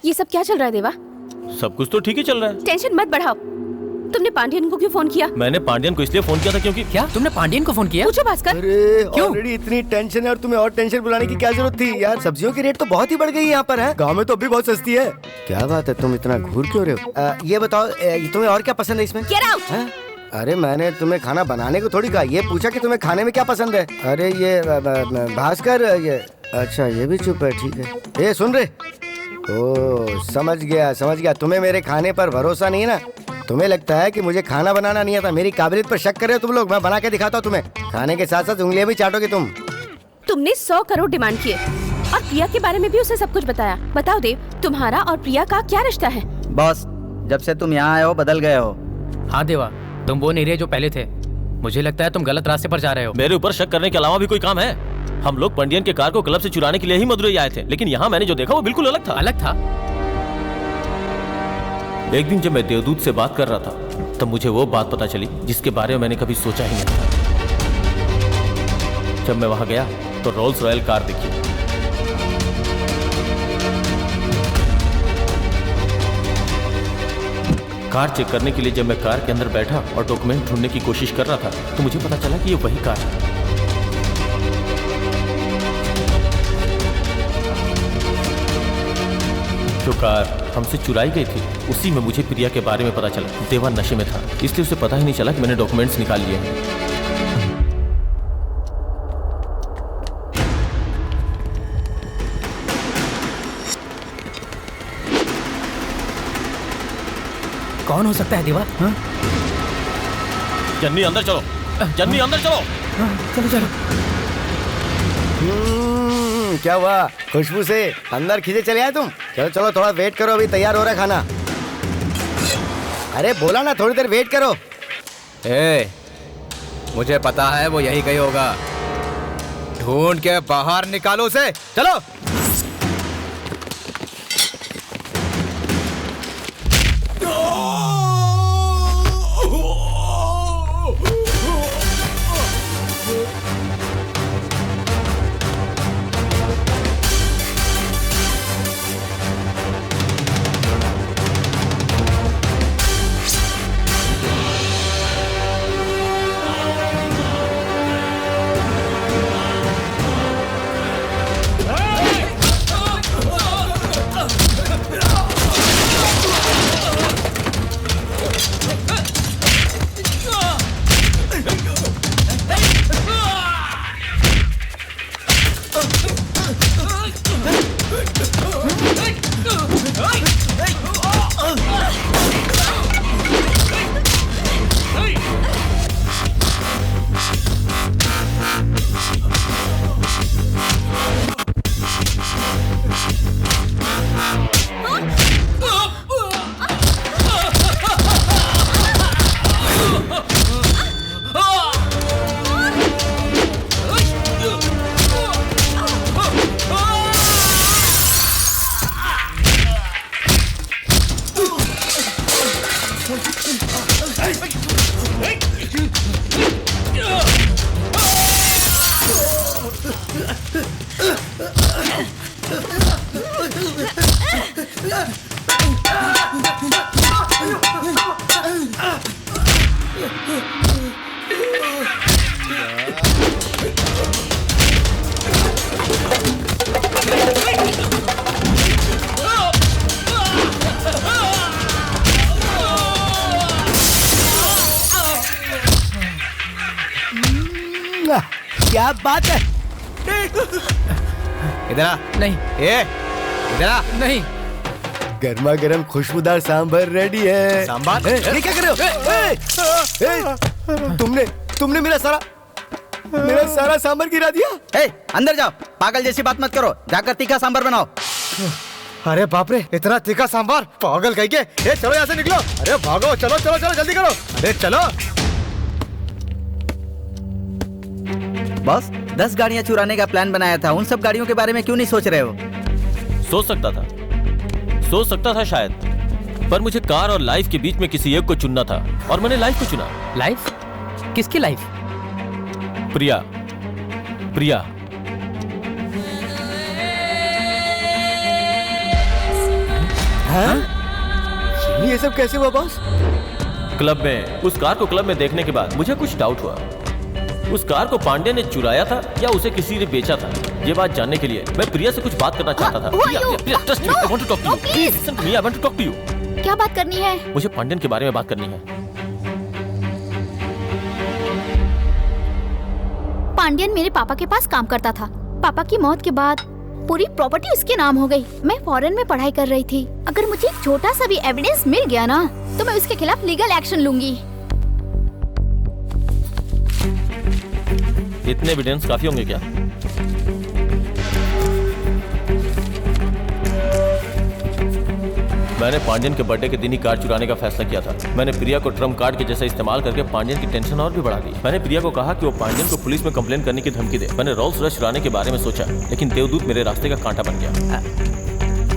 ये सब क्या चल रहा है देवा? सब कुछ तो ठीक ही चल रहा है। टेंशन मत बढ़ाओ। तुमने पांडियन को क्यों फोन किया? मैंने पांडियन को इसलिए फोन किया था क्योंकि क्या तुमने पांडियन को फोन किया? पूछो भास्कर। अरे क्यों? ऑलरेडी इतनी टेंशन है और तुम्हें और टेंशन बुलाने की क्या जरूरत थी यार? सब्जियों की रेट तो बहुत ही बढ़ गई यहाँ पर है। गांव में तो अभी बहुत सस्ती है। क्या बात है, तुम इतना घूर क्यों रहे हो? ये बताओ, तुम्हें और क्या पसंद है इसमें? Get out! अरे मैंने तुम्हें खाना बनाने को थोड़ी कहा, ये पूछा कि तुम्हें खाने में क्या पसंद है। अरे ये भास्कर, ये अच्छा ये भी चुप है, ठीक है। ये सुन रहे? ओ समझ गया। तुम्हें मेरे खाने पर भरोसा नहीं है ना? तुम्हें लगता है कि मुझे खाना बनाना नहीं आता? मेरी काबिलियत पर शक कर रहे हो तुम लोग? मैं बना के दिखाता हूँ तुम्हें। खाने के साथ साथ उंगलियां भी चाटोगे तुम। तुमने 100 करोड़ डिमांड किए और प्रिया के बारे में भी उसे सब कुछ बताया। बताओ देव, तुम्हारा और प्रिया का क्या रिश्ता है? बॉस, जब से तुम यहाँ आए हो बदल गए हो। हाँ देवा, तुम वो नहीं रहे जो पहले थे। मुझे लगता है तुम गलत रास्ते पर जा रहे हो। मेरे ऊपर शक करने के अलावा भी कोई काम है? हम लोग पंडियन के कार को क्लब से चुराने के लिए ही मदुरई आए थे, लेकिन यहाँ मैंने जो देखा वो बिल्कुल अलग था। अलग था? एक दिन जब मैं देवदूत से बात कर रहा था तब मुझे वो बात पता चली जिसके बारे में मैंने कभी सोचा ही नहीं था। जब मैं वहां गया तो रोल्स रॉयल कार दिखी। कार चेक करने के लिए जब मैं कार के अंदर बैठा और डॉक्यूमेंट ढूंढने की कोशिश कर रहा था तो मुझे पता चला कि ये वही कार है। जो कार हमसे चुराई गई थी उसी में मुझे प्रिया के बारे में पता चला। देवा नशे में था, इसलिए उसे पता ही नहीं चला कि मैंने डॉक्यूमेंट्स निकाल लिए हैं। कौन हो सकता है देवा? जन्नी अंदर चलो, जन्नी अंदर चलो। चलो चलो। क्या हुआ? खुशबू से अंदर खींचे चले आए तुम? चलो चलो थोड़ा वेट करो, अभी तैयार हो रहा है खाना। अरे बोला ना थोड़ी देर वेट करो। मुझे पता है वो यही कहीं होगा। ढूंढ के बाहर निकालो उसे। चलो। क्या बात है? इधर आ। नहीं। इधर आ। नहीं। गर्मा गर्म खुशबूदार सांभर रेडी है। सांभर? ये क्या कर रहे हो? तुमने मेरा सारा सांभर गिरा दिया। अंदर जाओ। पागल जैसी बात मत करो। जाकर तीखा सांभर बनाओ। अरे बाप रे, इतना तीखा सांभर, पागल कहीं के। ए चलो यहाँ से निकलो, अरे भागो, चलो चलो चलो जल्दी करो, अरे चलो। बॉस 10 गाड़ियाँ चुराने का प्लान बनाया था, उन सब गाड़ियों के बारे में क्यों नहीं सोच रहे हो? सोच सकता था शायद, पर मुझे कार और लाइफ के बीच में किसी एक को चुनना था और मैंने लाइफ को चुना। लाइफ? किसकी लाइफ? प्रिया। ये सब कैसे हुआ बॉस? क्लब में उस कार को क्लब में देखने के बाद मुझे कुछ डाउट हुआ। उस कार को पांडे ने चुराया था या उसे किसी ने बेचा था। ये बात जानने के लिए मैं प्रिया से कुछ बात करना चाहता था। प्रिया, trust me, I want to talk to you. Please listen to me, I want to talk to you. क्या बात करनी है? मुझे पांड्यन के बारे में बात करनी है। पांड्यन मेरे पापा के पास काम करता था। पापा की मौत के बाद पूरी प्रॉपर्टी उसके नाम हो गई। मैं फॉरेन में पढ़ाई कर रही थी। अगर मुझे एक छोटा सा भी एविडेंस मिल गया ना, तो मैं उसके खिलाफ लीगल एक्शन लूंगी। इतने एविडेंस काफी होंगे क्या? मैंने पांड्यन के बर्थडे के दिन ही कार चुराने का फैसला किया था। मैंने प्रिया को ट्रम्प कार्ड के जैसा इस्तेमाल करके पांड्यन की टेंशन और भी बढ़ा दी। मैंने प्रिया को कहा कि वो पांड्यन को पुलिस में कंप्लेन करने की धमकी दे। मैंने रोल्स रॉयस चुराने के बारे में सोचा, लेकिन देवदूत मेरे रास्ते का कांटा बन गया।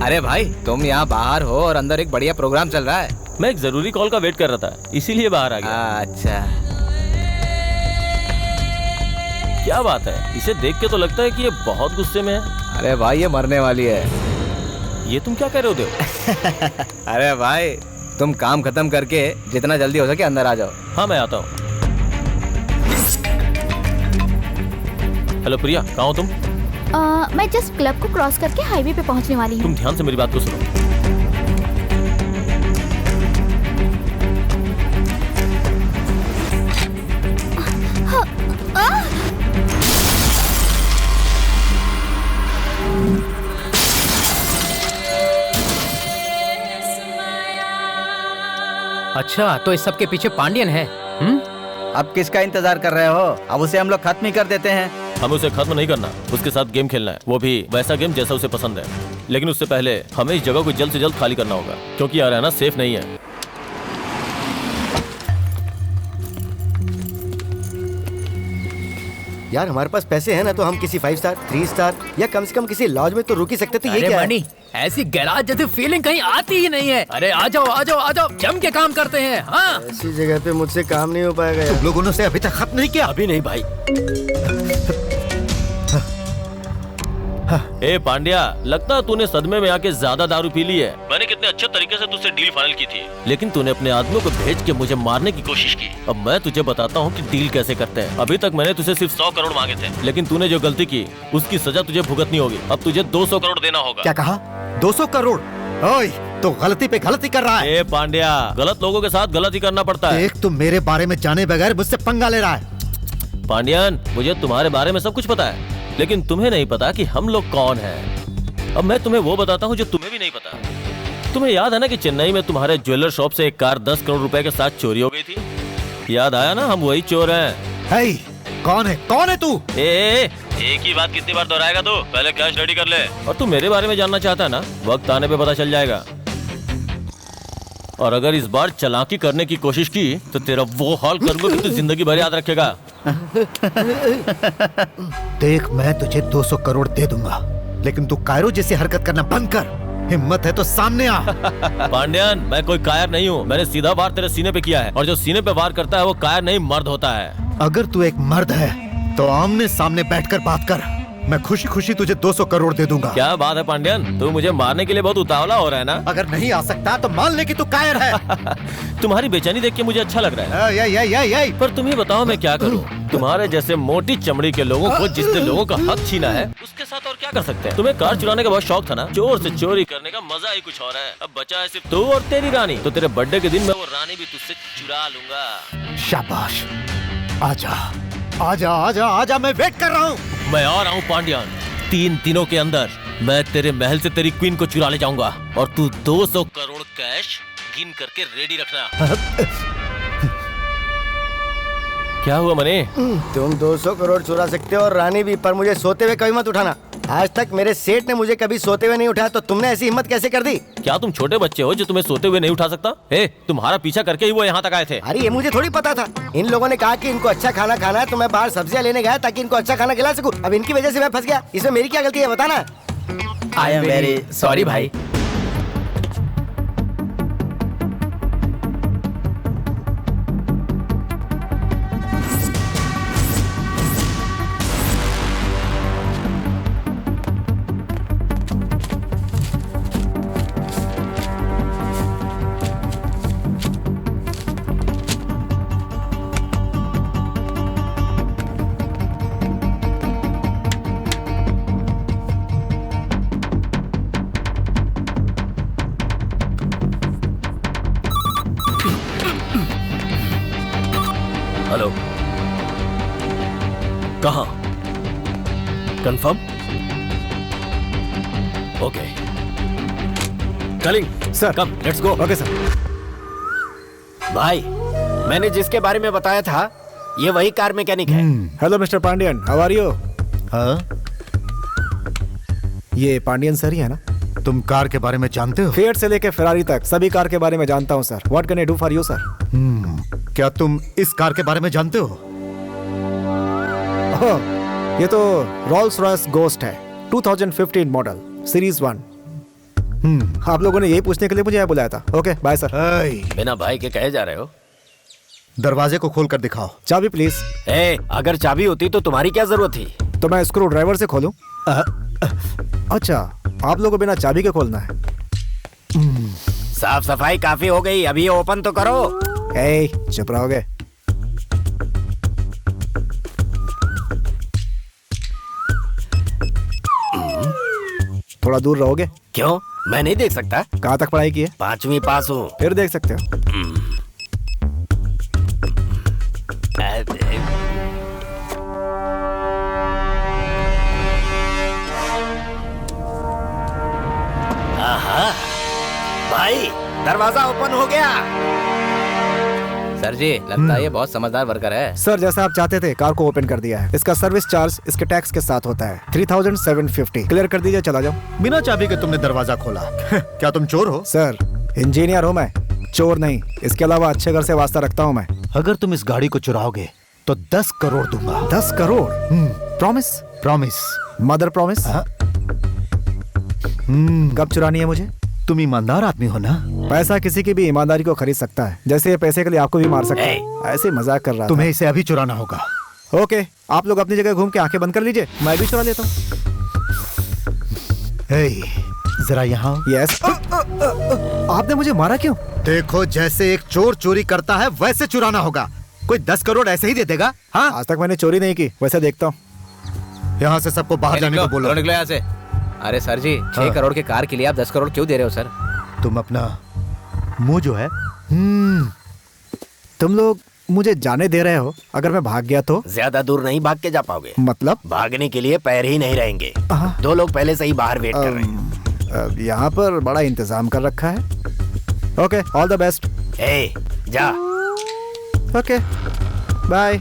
अरे भाई, तुम यहाँ बाहर हो और अंदर एक बढ़िया प्रोग्राम चल रहा है। मैं एक जरूरी कॉल का वेट कर रहा था, इसीलिए बाहर आ गया। अच्छा, क्या बात है, इसे देख के तो लगता है कि ये बहुत गुस्से में है। अरे भाई, ये मरने वाली है। ये तुम क्या कह रहे हो देव? अरे भाई, तुम काम खत्म करके जितना जल्दी हो सके अंदर आ जाओ। हाँ, मैं आता हूँ। हेलो प्रिया, कहाँ हो तुम? मैं जस्ट क्लब को क्रॉस करके हाईवे पे पहुंचने वाली हूँ। तुम ध्यान से मेरी बात को सुनो। अच्छा, तो इस सब के पीछे पांड्यन है। अब किसका इंतजार कर रहे हो? अब उसे हम लोग खत्म ही कर देते हैं। हमें उसे खत्म नहीं करना, उसके साथ गेम खेलना है, वो भी वैसा गेम जैसा उसे पसंद है। लेकिन उससे पहले हमें इस जगह को जल्द से जल्द खाली करना होगा, क्योंकि यहाँ रहना सेफ नहीं है। यार हमारे पास पैसे हैं ना, तो हम किसी 5 स्टार 3 स्टार या कम से कम किसी लॉज में तो रुक ही सकते थे। ये क्या है? ऐसी गैराज जैसी फीलिंग कहीं आती ही नहीं है। अरे आ जाओ आ जाओ आ जाओ, जम के काम करते हैं। हाँ, ऐसी जगह पे मुझसे काम नहीं हो पाएगा यार। तुम लोगों ने अभी तक खत्म नहीं किया? अभी नहीं भाई। ए पांड्या, लगता है तूने सदमे में आके ज्यादा दारू पी ली है। मैंने कितने अच्छे तरीके से तुझसे डील फाइनल की थी, लेकिन तूने अपने आदमियों को भेज के मुझे मारने की कोशिश की। अब मैं तुझे बताता हूँ कि डील कैसे करते हैं। अभी तक मैंने तुझे सिर्फ 100 करोड़ मांगे थे, लेकिन तूने जो गलती की उसकी सजा तुझे भुगतनी होगी। अब तुझे 200 करोड़ देना होगा। क्या कहा? 200 करोड़? ओए, तो गलती पे गलती कर रहा है। ए पांड्या, गलत लोगों के साथ गलत ही करना पड़ता है। एक तो मेरे बारे में जाने बगैर मुझसे पंगा ले रहा है। पांड्यन, मुझे तुम्हारे बारे में सब कुछ पता है, लेकिन तुम्हें नहीं पता कि हम लोग कौन हैं। अब मैं तुम्हें वो बताता हूँ जो तुम्हें भी नहीं पता। तुम्हें याद है ना कि चेन्नई में तुम्हारे ज्वेलर शॉप से एक कार 10 करोड़ रुपए के साथ चोरी हो गई थी? याद आया ना? हम वही चोर हैं। हे, कौन है तू? एक ही बात कितनी बार दोहराएगा तू? पहले कैश रेडी कर ले। और तू मेरे बारे में जानना चाहता है ना? वक्त आने पे पता चल जाएगा। और अगर इस बार चालाकी करने की कोशिश की तो तेरा वो हाल करूंगा कि तू जिंदगी भर याद रखेगा। देख, मैं तुझे 200 करोड़ दे दूंगा, लेकिन तू कायरो जैसी हरकत करना बंद कर। हिम्मत है तो सामने आ। पांड्यन, मैं कोई कायर नहीं हूँ। मैंने सीधा वार तेरे सीने पे किया है, और जो सीने पे वार करता है वो कायर नहीं, मर्द होता है। अगर तू एक मर्द है तो आमने सामने बैठकर बात कर। मैं खुशी खुशी तुझे 200 करोड़ दे दूंगा। क्या बात है पांड्यन, तू मुझे मारने के लिए बहुत उतावला हो रहा है ना? अगर नहीं आ सकता तो मान ले कि तू कायर है। तुम्हारी बेचैनी देख के मुझे अच्छा लग रहा है। पर तुम ही बताओ मैं क्या करूं? तुम्हारे जैसे मोटी चमड़ी के लोगों को, जिसने लोगों का हक छीना है, उसके साथ और क्या कर सकते हैं? तुम्हें कार चुराने का बहुत शौक था ना? चोर से चोरी करने का मजा ही कुछ और है। अब बचा है सिर्फ तू और तेरी रानी। तो तेरे बर्थडे के दिन मैं वो रानी भी तुझसे चुरा लूंगा। शाबाश, आजा आजा आजा आजा, मैं वेट कर रहा हूँ। मैं आ रहा हूँ पांड्यन। 3 दिनों के अंदर मैं तेरे महल से तेरी क्वीन को चुरा ले जाऊंगा, और तू 200 करोड़ कैश गिन करके रेडी रखना। क्या हुआ मने? तुम 200 करोड़ चुरा सकते हो और रानी भी, पर मुझे सोते हुए कभी मत उठाना। आज तक मेरे सेठ ने मुझे कभी सोते हुए नहीं उठाया, तो तुमने ऐसी हिम्मत कैसे कर दी? क्या तुम छोटे बच्चे हो जो तुम्हें सोते हुए नहीं उठा सकता? तुम्हारा पीछा करके ही वो यहाँ तक आए थे। अरे ये मुझे थोड़ी पता था। इन लोगों ने कहा कि इनको अच्छा खाना खाना है, तो मैं बाहर सब्जियां लेने गया ताकि इनको अच्छा खाना खिला सकूं। अब इनकी वजह से मैं फंस गया। इसमें मेरी क्या गलती है, बताना। आई एम वेरी सॉरी भाई। हेलो, कहाँ? कंफर्म? ओके। कलिंग sir, come let's go. Okay sir. भाई, मैंने जिसके बारे में बताया था ये वही कार मैकेनिक है। Hello mister Pandian, how are you? हाँ? ये पांडियन सर ही है ना? तुम कार के बारे में जानते हो? फिएट से लेके फेरारी तक सभी कार के बारे में जानता हूँ sir. What can I do for you sir? क्या तुम इस कार के बारे में जानते हो? ये तो रोल्स रॉयस गोस्ट है, 2015 मॉडल, सीरीज 1। आप लोगों ने यही पूछने के लिए मुझे यहाँ बुलाया था। Okay bye sir. बिना भाई के कहे जा रहे हो? दरवाजे को खोल कर दिखाओ। चाबी प्लीज। अगर चाबी होती तो तुम्हारी क्या जरूरत थी? तो मैं स्क्रू ड्राइवर से खोलूं? अच्छा, आप लोगों को बिना चाबी के खोलना है? साफ सफाई काफी हो गई, अभी ये ओपन तो करो। चुप रहोगे? थोड़ा दूर रहोगे? क्यों, मैं नहीं देख सकता? कहाँ तक पढ़ाई की है? 5वीं पास हूँ। फिर देख सकते हो। भाई, दरवाजा ओपन हो गया। सर जी, लगता है ये बहुत समझदार वर्कर है। सर, जैसा आप चाहते थे कार को ओपन कर दिया है। इसका सर्विस चार्ज इसके टैक्स के साथ होता है 3750। क्लियर कर दीजिए, चला जाओ। बिना चाबी के तुमने दरवाजा खोला। क्या तुम चोर हो? सर, इंजीनियर हूँ मैं, चोर नहीं। इसके अलावा अच्छे घर से वास्ता रखता हूँ मैं। अगर तुम इस गाड़ी को चुराओगे तो 10 करोड़ दूंगा। 10 crore? Promise? Promise. Mother promise? कब चुरानी है मुझे? तुम ईमानदार आदमी हो ना? पैसा किसी की भी ईमानदारी को खरीद सकता है, जैसे ये पैसे के लिए आपको भी मार सकता है। ऐसे मजाक कर रहा था। तुम्हें इसे अभी चुराना होगा। ओके, आप लोग अपनी जगह घूम के आंखें बंद कर लीजिए, मैं भी चुरा लेता हूँ। जरा यहाँ। यस। आपने मुझे मारा क्यों? देखो, जैसे एक चोर चोरी करता है वैसे चुराना होगा। कोई 10 करोड़ ऐसे ही दे देगा? हाँ? आज तक मैंने चोरी नहीं की, वैसे देखता हूँ। यहाँ से सबको बाहर जाने को बोलो। निकलो यहाँ से। अरे सर जी, 6 करोड़ के कार के लिए आप 10 करोड़ क्यों दे रहे हो सर? तुम अपना मुंह जो है। तुम लोग मुझे जाने दे रहे हो? अगर मैं भाग गया तो? ज्यादा दूर नहीं भाग के जा पाओगे। मतलब? भागने के लिए पैर ही नहीं रहेंगे। 2 लोग पहले से ही बाहर वेट कर रहे हैं। यहाँ पर बड़ा इंतजाम कर रखा है। Okay, all the best. जा। Okay, bye.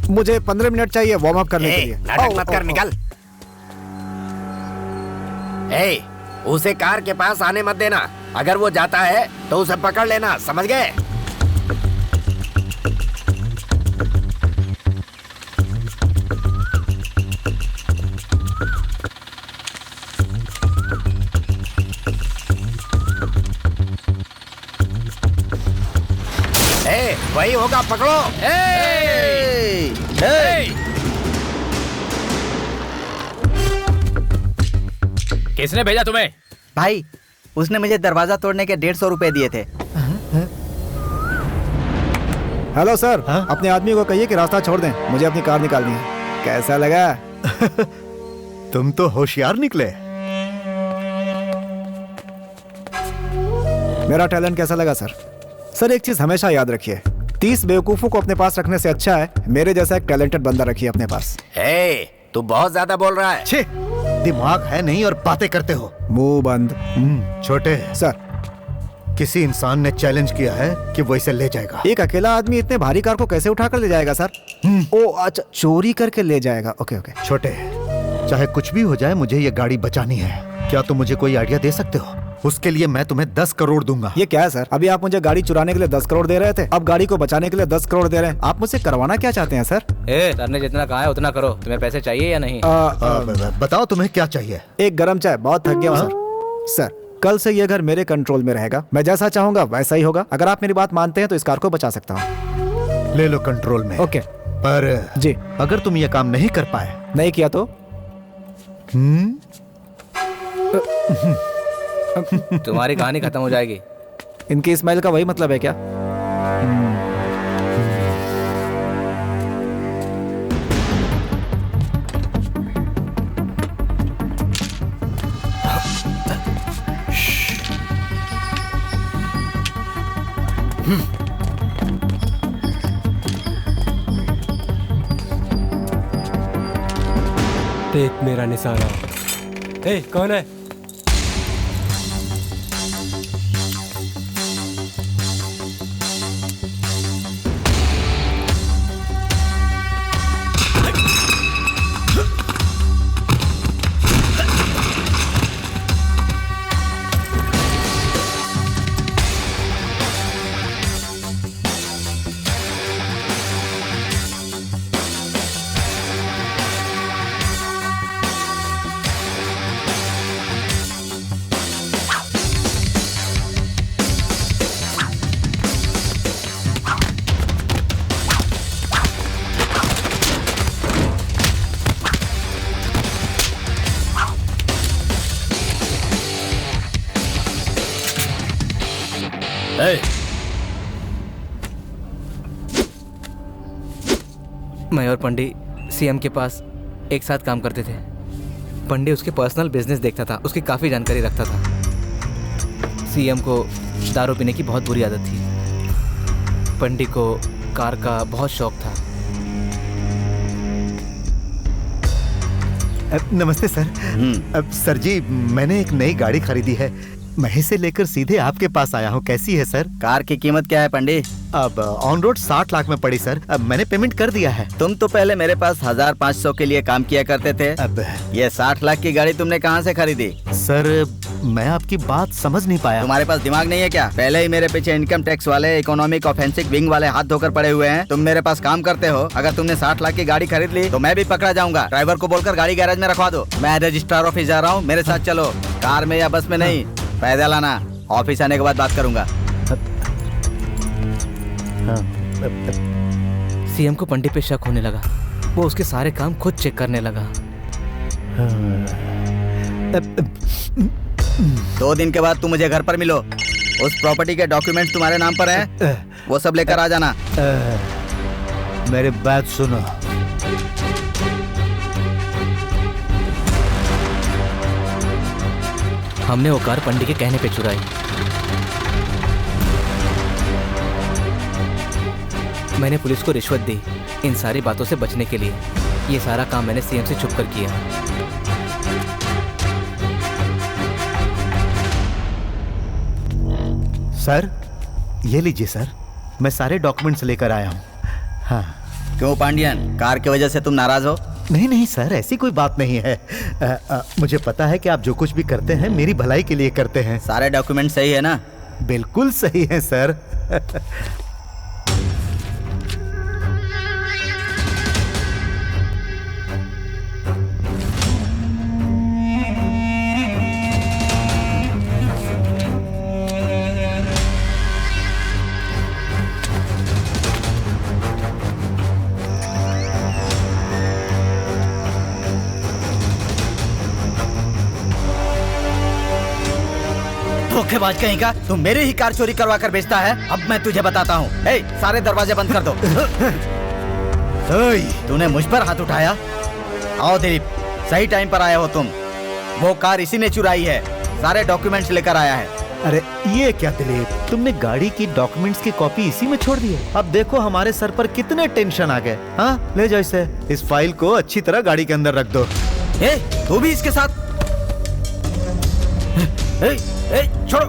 मुझे 15 मिनट चाहिए वार्म अप करने के लिए। नाटक मत कर, निकल। उसे कार के पास आने मत देना। अगर वो जाता है तो उसे पकड़ लेना, समझ गए? वही होगा, पकड़ो। किसने भेजा तुम्हें? भाई, उसने मुझे दरवाजा तोड़ने के 150 रुपए दिए थे। हेलो सर, अपने आदमी को कहिए कि रास्ता छोड़ दें, मुझे अपनी कार निकालनी है। कैसा लगा? तुम तो होशियार निकले। मेरा टैलेंट कैसा लगा सर? सर, एक चीज हमेशा याद रखिए, 30 बेवकूफों को अपने पास रखने से अच्छा है मेरे जैसा एक टैलेंटेड बंदा रखिए अपने पास। तू बहुत ज्यादा बोल रहा है। छे, दिमाग है नहीं और बातें करते हो। मुंह बंद। छोटे सर, किसी इंसान ने चैलेंज किया है कि वो इसे ले जाएगा। एक अकेला आदमी इतने भारी कार को कैसे उठाकर ले जाएगा सर? ओ अच्छा, चोरी करके ले जाएगा। Okay okay. छोटे, चाहे कुछ भी हो जाए, मुझे ये गाड़ी बचानी है। क्या तुम मुझे कोई आइडिया दे सकते हो? उसके लिए मैं तुम्हें 10 करोड़ दूंगा। ये क्या है सर? अभी आप मुझे गाड़ी चुराने के लिए 10 करोड़ दे रहे थे, अब गाड़ी को बचाने के लिए 10 करोड़ दे रहे हैं। आप मुझसे करवाना क्या चाहते हैं सर? सर ने जितना कहा है उतना करो। तुम्हें पैसे चाहिए या नहीं? बताओ तुम्हें क्या चाहिए? एक गरम चाय, बहुत थक गया हूं सर। सर, कल से ये घर मेरे कंट्रोल में रहेगा। मैं जैसा चाहूंगा वैसा ही होगा। अगर आप मेरी बात मानते हैं तो इस कार को बचा सकता हूँ। ले लो कंट्रोल में। ओके। पर जी, अगर तुम ये काम नहीं कर पाए, नहीं किया तो तुम्हारी कहानी खत्म हो जाएगी। इनकी स्माइल का वही मतलब है क्या? देख मेरा निशाना। ए, कौन है? मैं और पंडी सीएम के पास एक साथ काम करते थे। पंडी उसके पर्सनल बिजनेस देखता था, उसकी काफ़ी जानकारी रखता था। सीएम को दारू पीने की बहुत बुरी आदत थी। पंडी को कार का बहुत शौक था। नमस्ते सर। सर जी, मैंने एक नई गाड़ी खरीदी है। मैं इसे लेकर सीधे आपके पास आया हूँ। कैसी है सर? कार की कीमत क्या है पंडी? अब ऑन रोड 60 लाख में पड़ी सर। अब मैंने पेमेंट कर दिया है। तुम तो पहले मेरे पास 1500 के लिए काम किया करते थे। अब ये 60 लाख की गाड़ी तुमने कहाँ से खरीदी? सर, मैं आपकी बात समझ नहीं पाया। तुम्हारे पास दिमाग नहीं है क्या? पहले ही मेरे पीछे इनकम टैक्स वाले, इकोनॉमिक ऑफेंसिव विंग वाले हाथ धोकर पड़े हुए हैं। तुम मेरे पास काम करते हो। अगर तुमने 60 लाख की गाड़ी खरीद ली तो मैं भी पकड़ा जाऊंगा। ड्राइवर को बोलकर गाड़ी गैरेज में रखवा दो। मैं रजिस्ट्रार ऑफिस जा रहा हूँ, मेरे साथ चलो। कार में या बस में नहीं, पैदल आना। ऑफिस आने के बाद बात करूंगा। सीएम को पंडी पे शक होने लगा। वो उसके सारे काम खुद चेक करने लगा। 2 दिन के बाद तुम मुझे घर पर मिलो। उस प्रॉपर्टी के डॉक्यूमेंट तुम्हारे नाम पर हैं, वो सब लेकर आ जाना। मेरी बात सुनो। हमने वो कार पंडी के कहने पे चुराई। मैंने पुलिस को रिश्वत दी इन सारी बातों से बचने के लिए। ये सारा काम मैंने सीएम से छुप कर किया। सर, ये लीजिए सर, मैं सारे डॉक्यूमेंट्स लेकर आया हूँ। हाँ। क्यों पांडियन, कार की वजह से तुम नाराज हो? नहीं नहीं सर, ऐसी कोई बात नहीं है। मुझे पता है कि आप जो कुछ भी करते हैं मेरी भलाई के लिए करते हैं। सारे डॉक्यूमेंट सही है ना? बिल्कुल सही है सर। धोखेबाज कहीं का, तू मेरी ही कार चोरी करवा कर बेचता है। अब मैं तुझे बताता हूँ। सारे दरवाजे बंद कर दो। तूने मुझ पर हाथ उठाया? आओ दिलीप, सही टाइम पर आए हो तुम। वो कार इसी ने चुराई है। सारे डॉक्यूमेंट्स लेकर आया है। अरे ये क्या दिलीप, तुमने गाड़ी की डॉक्यूमेंट्स की कॉपी इसी में छोड़ दी है। अब देखो हमारे सर पर कितने टेंशन आ गए। हाँ, ले जाओ इसे। इस फाइल को अच्छी तरह गाड़ी के अंदर रख दो। तू भी इसके साथ? छोड़ो।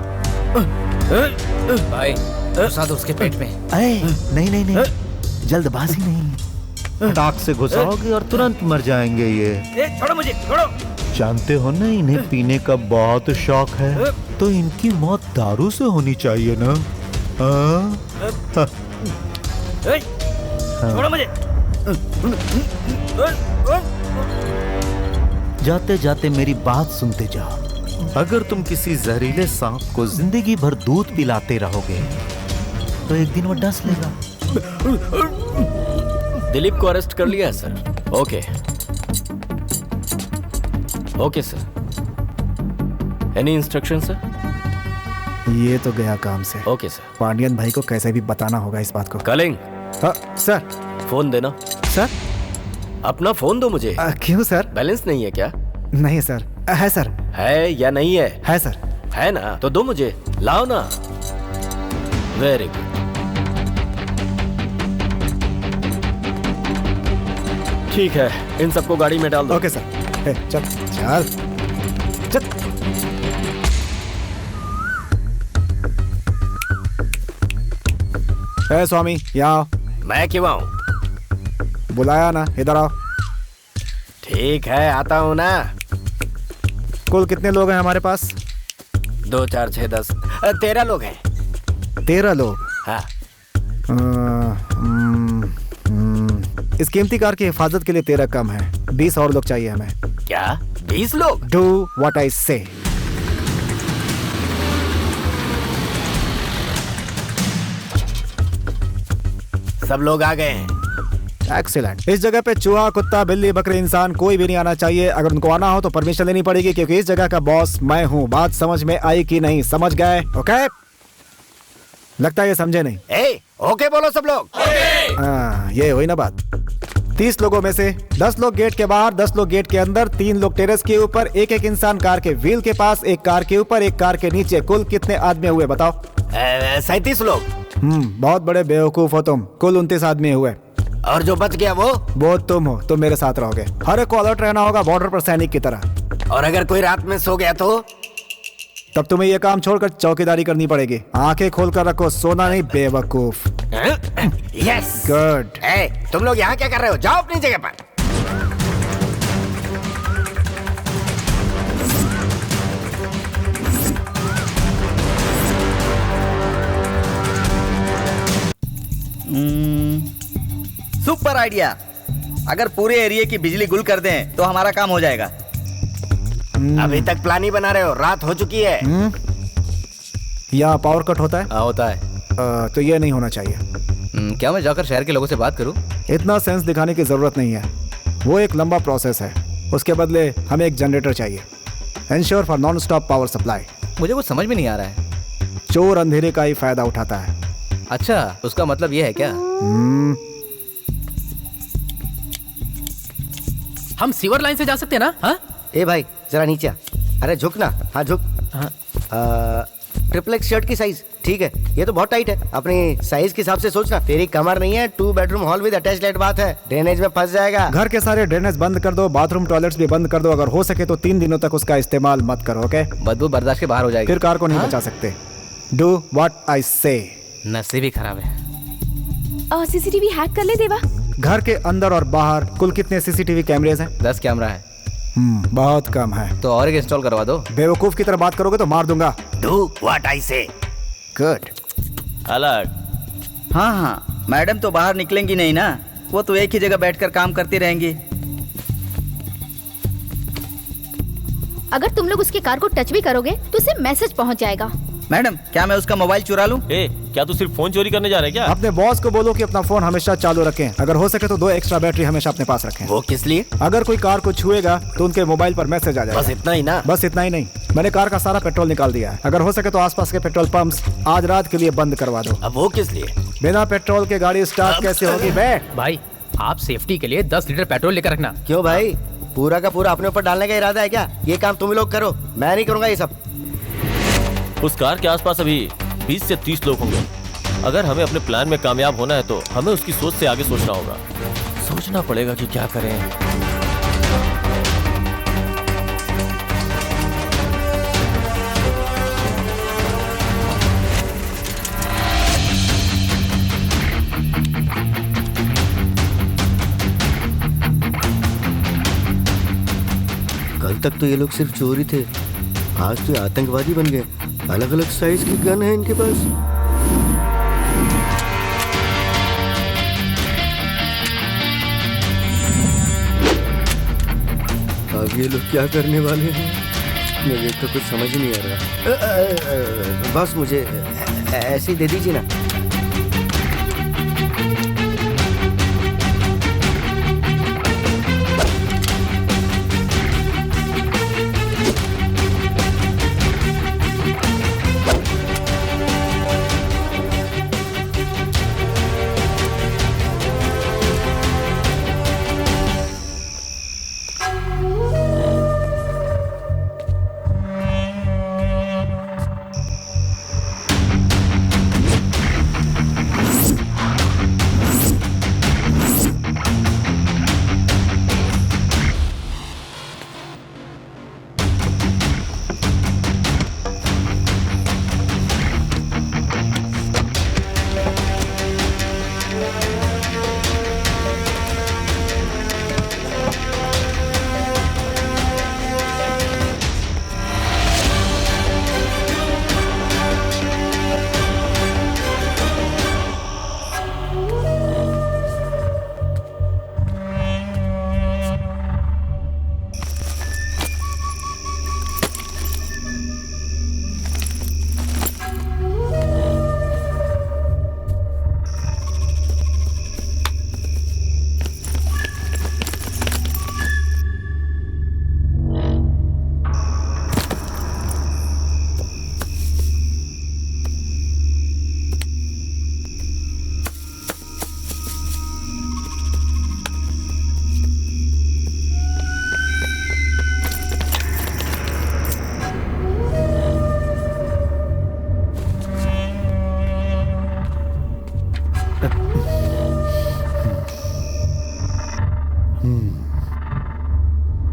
भाई घुसा दो उसके पेट में। नहीं नहीं नहीं, जल्दबाजी नहीं, टाक से घुसाओगे और तुरंत मर जाएंगे ये। छोड़ो मुझे, छोड़ो। जानते हो ना इन्हें पीने का बहुत शौक है, तो इनकी मौत दारू से होनी चाहिए ना। छोड़ो मुझे। जाते जाते मेरी बात सुनते जाओ। अगर तुम किसी जहरीले सांप को जिंदगी भर दूध पिलाते रहोगे तो एक दिन वो डस लेगा। दिलीप को अरेस्ट कर लिया है sir. Okay okay sir. Any instruction sir? ये तो गया काम से। Okay sir. पांडियन भाई को कैसे भी बताना होगा इस बात को। कलिंग। सर। फोन देना। सर अपना फोन दो मुझे। क्यों सर? बैलेंस नहीं है क्या? नहीं सर। है सर। है या नहीं है? है सर। है ना, तो दो मुझे। लाओ ना। Very good. ठीक है, इन सबको गाड़ी में डाल दो। Okay sir. चल चल चल। स्वामी यहाँ आओ। मैं क्यों आऊं? बुलाया ना, इधर आओ। ठीक है, आता हूं ना। कुल कितने लोग हैं हमारे पास? 2 4 6 10 13 लोग हैं। 13 लोग? हाँ। इस कीमती कार की हिफाजत के लिए 13 कम है। 20 और लोग चाहिए हमें। क्या 20 लोग? डू व्हाट आई से। सब लोग आ गए हैं। एक्सीलेंट। इस जगह पे चूहा, कुत्ता, बिल्ली, बकरी, इंसान कोई भी नहीं आना चाहिए। अगर उनको आना हो तो परमिशन लेनी पड़ेगी, क्योंकि इस जगह का बॉस मैं हूँ। बात समझ में आई कि नहीं? समझ गए? ओके? लगता है ये समझे नहीं। ओके बोलो सब लोग। ये हुई ना बात। 30 लोगों में से 10 लोग गेट के बाहर, 10 लोग गेट के अंदर, 3 लोग टेरेस के ऊपर, एक एक इंसान कार के व्हील के पास, एक कार के ऊपर, एक कार के नीचे। कुल कितने आदमी हुए बताओ? 37 लोग। बहुत बड़े बेवकूफ हो तुम। कुल 29 आदमी हुए। और जो बच गया वो तुम हो। तुम मेरे साथ रहोगे। हर एक को अलर्ट रहना होगा, बॉर्डर पर सैनिक की तरह। और अगर कोई रात में सो गया तो? तब तुम्हें ये काम छोड़कर चौकीदारी करनी पड़ेगी। आंखें खोलकर रखो, सोना नहीं बेवकूफ। Yes good. तुम लोग यहाँ क्या कर रहे हो? जाओ अपनी जगह पर। Super idea. अगर पूरे एरिया की बिजली गुल कर दें तो हमारा काम हो जाएगा। अभी तक प्लान ही बना रहे हो, रात हो चुकी है। यहाँ पावर कट होता है? होता है। तो ये नहीं होना चाहिए। क्या मैं जाकर शहर के लोगों से बात करूं? इतना सेंस दिखाने की जरूरत नहीं है। वो एक लंबा प्रोसेस है। उसके बदले हमें एक जनरेटर चाहिए। Ensure for non stop power supply. मुझे कुछ समझ में नहीं आ रहा है। चोर अंधेरे का ही फायदा उठाता है। अच्छा, उसका मतलब ये है क्या? हम सीवर लाइन से जा सकते हैं ना? हाँ? ए भाई जरा नीचे आ। अरे झुक ना। हाँ झुक। ट्रिपल एक्स शर्ट की साइज ठीक है। ये तो बहुत टाइट है। अपनी साइज के हिसाब से सोचना। तेरी कमर नहीं है। 2 bedroom hall with attached light बात है। ड्रेनेज में फंस जाएगा। घर के सारे ड्रेनेज बंद कर दो। बाथरूम टॉयलेट्स भी बंद कर दो। अगर हो सके तो 3 दिनों तक उसका इस्तेमाल मत करो। ओके? बदबू बर्दाश्त के बाहर हो जाएगी। फिर कार को नहीं बचा सकते। डू व्हाट आई से। नसीब ही खराब है। सीसीटीवी हैक कर ले देवा। घर के अंदर और बाहर कुल कितने सीसीटीवी कैमरेज हैं? 10 कैमरा है। बहुत कम है। तो और एक इंस्टॉल करवा दो। बेवकूफ की तरह बात करोगे तो मार दूंगा। डू व्हाट आई से। गुड। अलग। हाँ, मैडम तो बाहर निकलेंगी नहीं ना। वो तो एक ही जगह बैठकर काम करती रहेंगी। अगर तुम लोग उसकी कार को टच भी करोगे तो उसे मैसेज पहुंच जाएगा। मैडम, क्या मैं उसका मोबाइल चुरा लूं? क्या तू सिर्फ फोन चोरी करने जा रहा है क्या? अपने बॉस को बोलो कि अपना फोन हमेशा चालू रखें। अगर हो सके तो 2 एक्स्ट्रा बैटरी हमेशा अपने पास रखें। वो किस लिए? अगर कोई कार को छुएगा तो उनके मोबाइल पर मैसेज आ जाएगा। बस इतना ही ना? बस इतना ही नहीं, मैंने कार का सारा पेट्रोल निकाल दिया है। अगर हो सके तो आसपास के पेट्रोल पंप्स आज रात के लिए बंद करवा दो। अब वो किस लिए? बिना पेट्रोल के गाड़ी स्टार्ट कैसे होगी बे? भाई, आप सेफ्टी के लिए 10 लीटर पेट्रोल लेकर रखना। क्यों भाई? पूरा का पूरा अपने ऊपर डालने का इरादा है क्या? ये काम तुम लोग करो, मैं नहीं करूंगा ये सब। उस कार के आसपास अभी 20 से 30 लोग होंगे। अगर हमें अपने प्लान में कामयाब होना है तो हमें उसकी सोच से आगे सोचना होगा। सोचना पड़ेगा कि क्या करें। तक तो ये लोग सिर्फ चोर ही थे, आज तो ये आतंकवादी बन गए। अलग अलग साइज की गन है इनके पास। अब ये लोग क्या करने वाले हैं, मुझे तो कुछ समझ नहीं आ रहा। बस मुझे ऐसे ही दे दीजिए ना।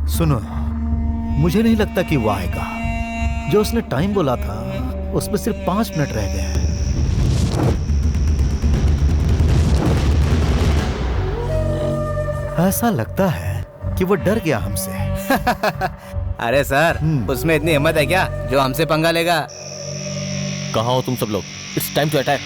सुनो, मुझे नहीं लगता कि वो आएगा। जो उसने टाइम बोला था उसमें सिर्फ 5 मिनट रह गए हैं। ऐसा लगता है कि वो डर गया हमसे। अरे सर, उसमें इतनी हिम्मत है क्या जो हमसे पंगा लेगा? कहाँ हो तुम सब लोग? It's time to attack.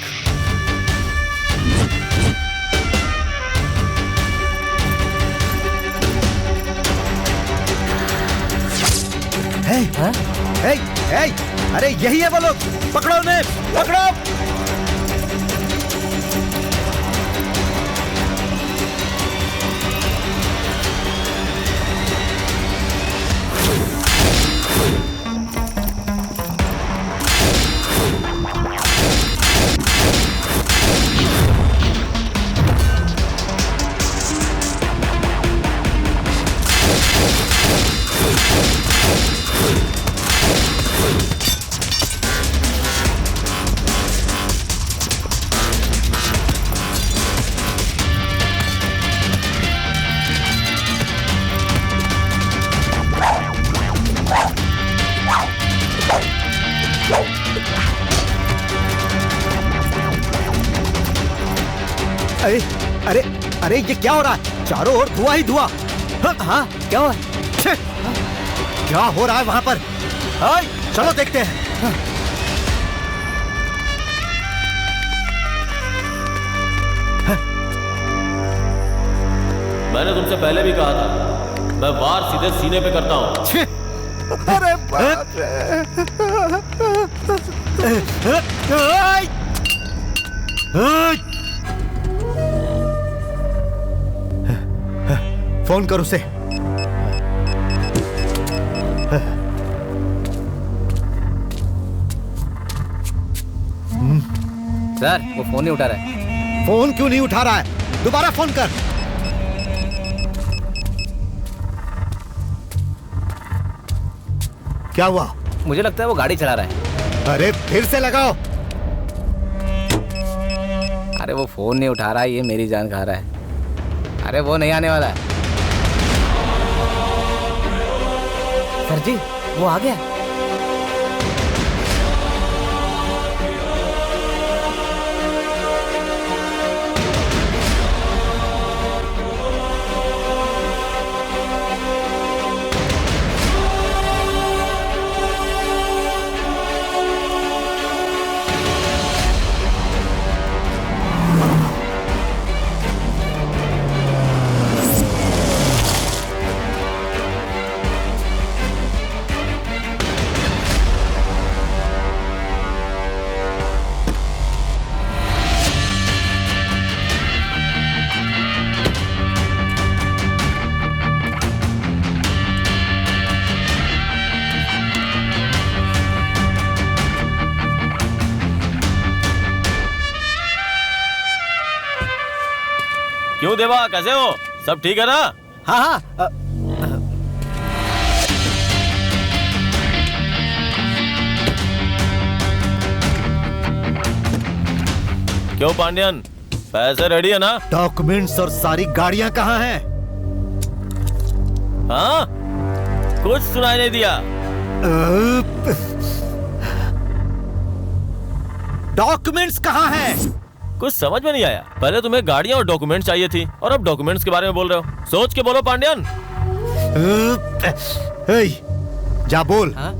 अरे यही है वो लोग, पकड़ो उन्हें, पकड़ो। अरे अरे ये क्या हो रहा है? चारों ओर धुआं ही धुआं। हाँ, क्या हुआ? क्या हो रहा है वहां पर? चलो देखते हैं। मैंने तुमसे पहले भी कहा था, मैं वार सीधे सीने पे करता हूं। अरे बाप रे। फोन कर उसे। सर, वो फोन नहीं उठा रहा है। फोन क्यों नहीं उठा रहा है? दोबारा फोन कर। क्या हुआ? मुझे लगता है वो गाड़ी चला रहा है। अरे फिर से लगाओ। अरे वो फोन नहीं उठा रहा है, ये मेरी जान खा रहा है। अरे वो नहीं आने वाला है। सर जी, वो आ गया। क्यों देवा, कैसे हो? सब ठीक है ना? हाँ हाँ। क्यों पांड्यन, पैसे रेडी है ना? डॉक्यूमेंट्स और सारी गाड़ियां कहाँ हैं? हाँ, कुछ सुनाई नहीं दिया। डॉक्यूमेंट्स कहाँ हैं? कुछ समझ में नहीं आया। पहले तुम्हें गाड़ियां और डॉक्यूमेंट्स चाहिए थी और अब डॉक्यूमेंट्स के बारे में बोल रहे हो। सोच के बोलो पांड्यन। जा बोल। हाँ?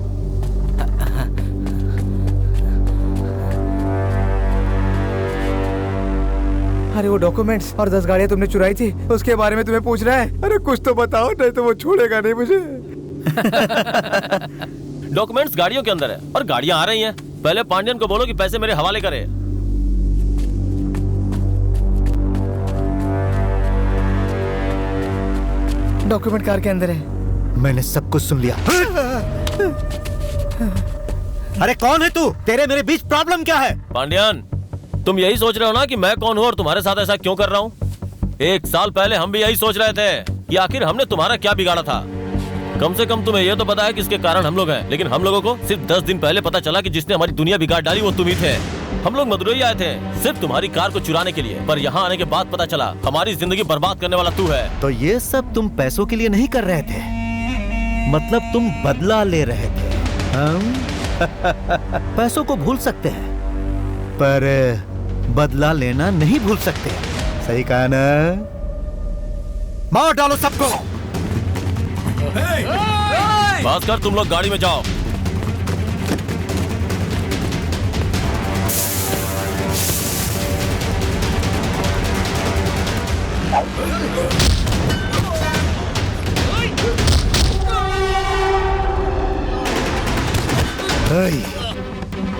अरे वो डॉक्यूमेंट्स और 10 गाड़ियां तुमने चुराई थी, उसके बारे में तुम्हें पूछ रहा है। अरे कुछ तो बताओ, नहीं तो वो छोड़ेगा नहीं मुझे। डॉक्यूमेंट्स गाड़ियों के अंदर है और गाड़ियां आ रही हैं। पहले पांड्यन को बोलो कि पैसे मेरे हवाले करे। डॉक्यूमेंट कार के अंदर है। मैंने सब कुछ सुन लिया। अरे कौन है तू? तेरे मेरे बीच प्रॉब्लम क्या है? पांड्यन, तुम यही सोच रहे हो ना कि मैं कौन हूँ और तुम्हारे साथ ऐसा क्यों कर रहा हूँ? 1 साल पहले हम भी यही सोच रहे थे कि आखिर हमने तुम्हारा क्या बिगाड़ा था। कम से कम तुम्हें यह तो पता है किसके कारण हम लोग हैं, लेकिन हम लोगों को सिर्फ 10 दिन पहले पता चला कि जिसने हमारी दुनिया बिगाड़ डाली वो तुम ही थे। हम लोग मदुरई आए थे सिर्फ तुम्हारी कार को चुराने के लिए, पर यहाँ आने के बाद पता चला हमारी जिंदगी बर्बाद करने वाला तू है। तो ये सब तुम पैसों के लिए नहीं कर रहे थे, मतलब तुम बदला ले रहे थे। हम पैसों को भूल सकते हैं पर बदला लेना नहीं भूल सकते। सही कहा ना? मार डालो सबको। भास्कर, तुम लोग गाड़ी में जाओ।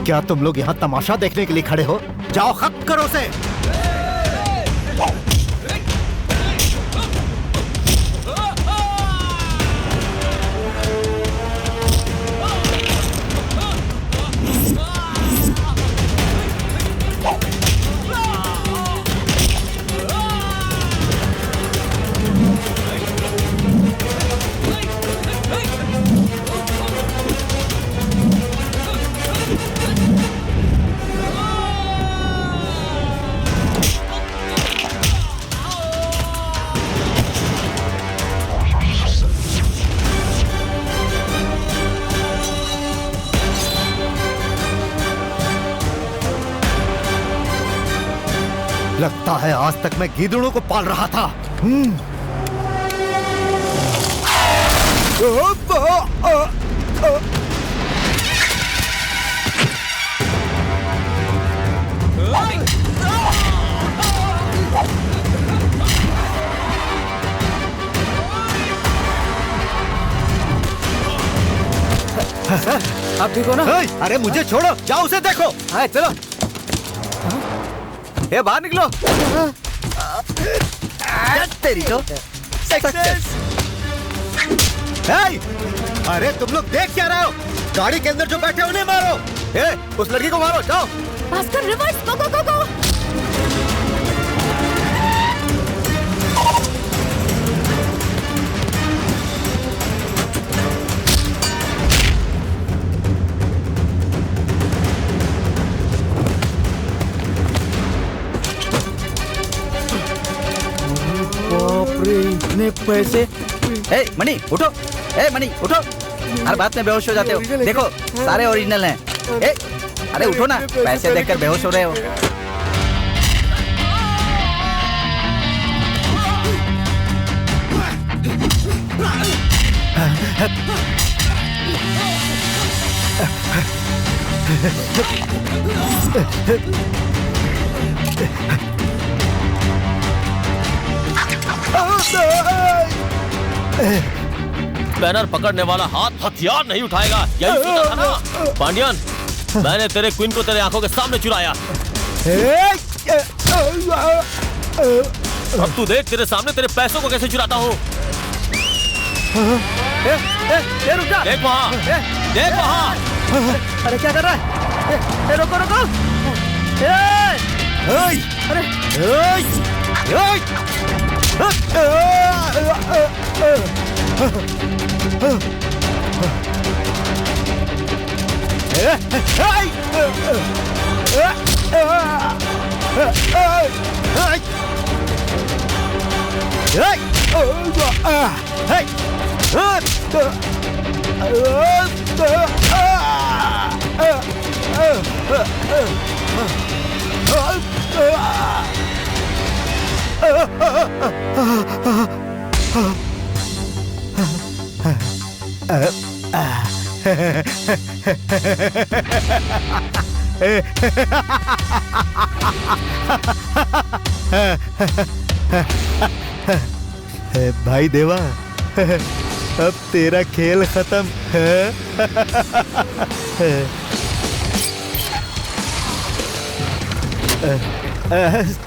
क्या तुम लोग यहाँ तमाशा देखने के लिए खड़े हो? जाओ, खत्म करो उसे। लगता है आज तक मैं गीदड़ों को पाल रहा था। आप ठीक हो ना? अरे मुझे छोड़ो, जाओ उसे देखो। हाँ चलो। ये बाहर निकलो। तेरी तो सक्सेस। अरे तुम लोग देख क्या रहे हो? गाड़ी के अंदर जो बैठे उन्हें मारो। उस लड़की को मारो, जाओ। भास्कर, रिवर्स, गो गो गो गो। इतने पैसे। ए मनी उठो, ए मनी उठो। हर बात में बेहोश हो जाते हो। देखो सारे ओरिजिनल हैं। ए अरे उठो ना, पैसे देखकर बेहोश हो रहे हो। बैनर पकड़ने वाला हाथ हथियार नहीं उठाएगा, यही सोचा था ना पांड्यन? मैंने तेरे क्वीन को तेरे आंखों के सामने चुराया। अब तू देख तेरे सामने तेरे पैसों को कैसे चुराता हूँ। रुक जा। देख वहाँ, देख वहाँ। अरे क्या कर रहा है? रुको रुको। अरे भाई देवा, अब तेरा खेल खत्म है।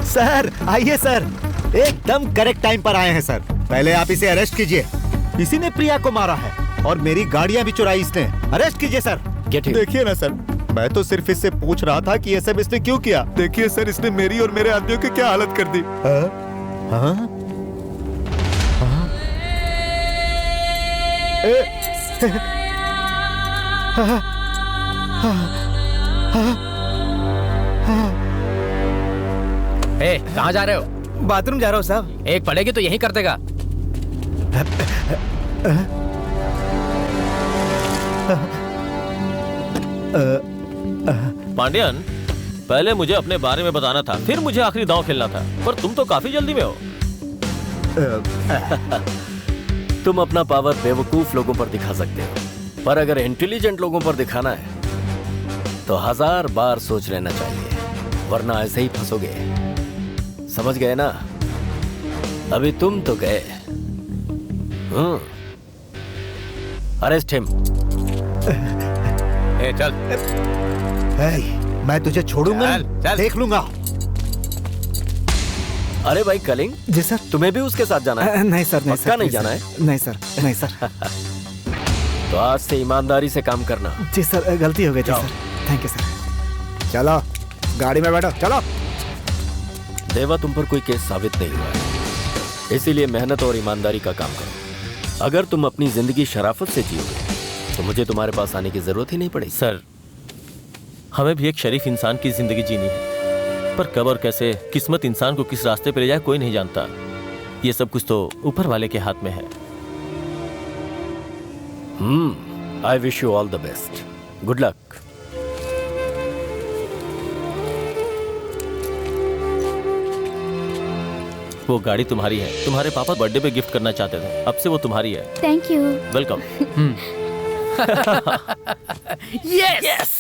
सर आइए सर, एकदम करेक्ट टाइम पर आए हैं सर। पहले आप इसे अरेस्ट कीजिए। इसी ने प्रिया को मारा है और मेरी गाड़ियां भी चुराई इसने। अरेस्ट कीजिए सर। देखिए ना सर, मैं तो सिर्फ इससे पूछ रहा था कि ये सब इसने क्यों किया। देखिए सर, इसने मेरी और मेरे आदमियों की क्या हालत कर दी। हाँ? कहाँ जा रहे हो? बाथरूम जा रहा हूँ साहब। एक पड़ेगी तो यही कर देगा। पांड्यन, पहले मुझे अपने बारे में बताना था, फिर मुझे आखिरी दांव खेलना था, पर तुम तो काफी जल्दी में हो। तुम अपना पावर बेवकूफ लोगों पर दिखा सकते हो, पर अगर इंटेलिजेंट लोगों पर दिखाना है तो 1000 बार सोच लेना चाहिए, वरना ऐसे ही फंसोगे। समझ गए ना? अभी तुम तो गए। Arrest him. चल। मैं तुझे छोड़ूंगा, देख लूंगा। अरे भाई कलिंग जी सर, तुम्हें भी उसके साथ जाना है? नहीं सर, नहीं पक्का सर, नहीं जाना है? नहीं सर, नहीं सर। तो आज से ईमानदारी से काम करना। जी सर, गलती हो गई थी सर। Thank you sir. चलो गाड़ी में बैठो, चलो। देवा, तुम पर कोई केस साबित नहीं हुआ है, इसीलिए मेहनत और ईमानदारी का काम करो। अगर तुम अपनी जिंदगी शराफत से जियोगे तो मुझे तुम्हारे पास आने की जरूरत ही नहीं पड़ेगी। सर, हमें भी एक शरीफ इंसान की जिंदगी जीनी है, पर कब और कैसे किस्मत इंसान को किस रास्ते पे ले जाए कोई नहीं जानता। ये सब कुछ तो ऊपर वाले के हाथ में है। I wish you all the best. Good luck. वो गाड़ी तुम्हारी है, तुम्हारे पापा बर्थडे पे गिफ्ट करना चाहते थे, अब से वो तुम्हारी है। Thank you. वेलकम। यस।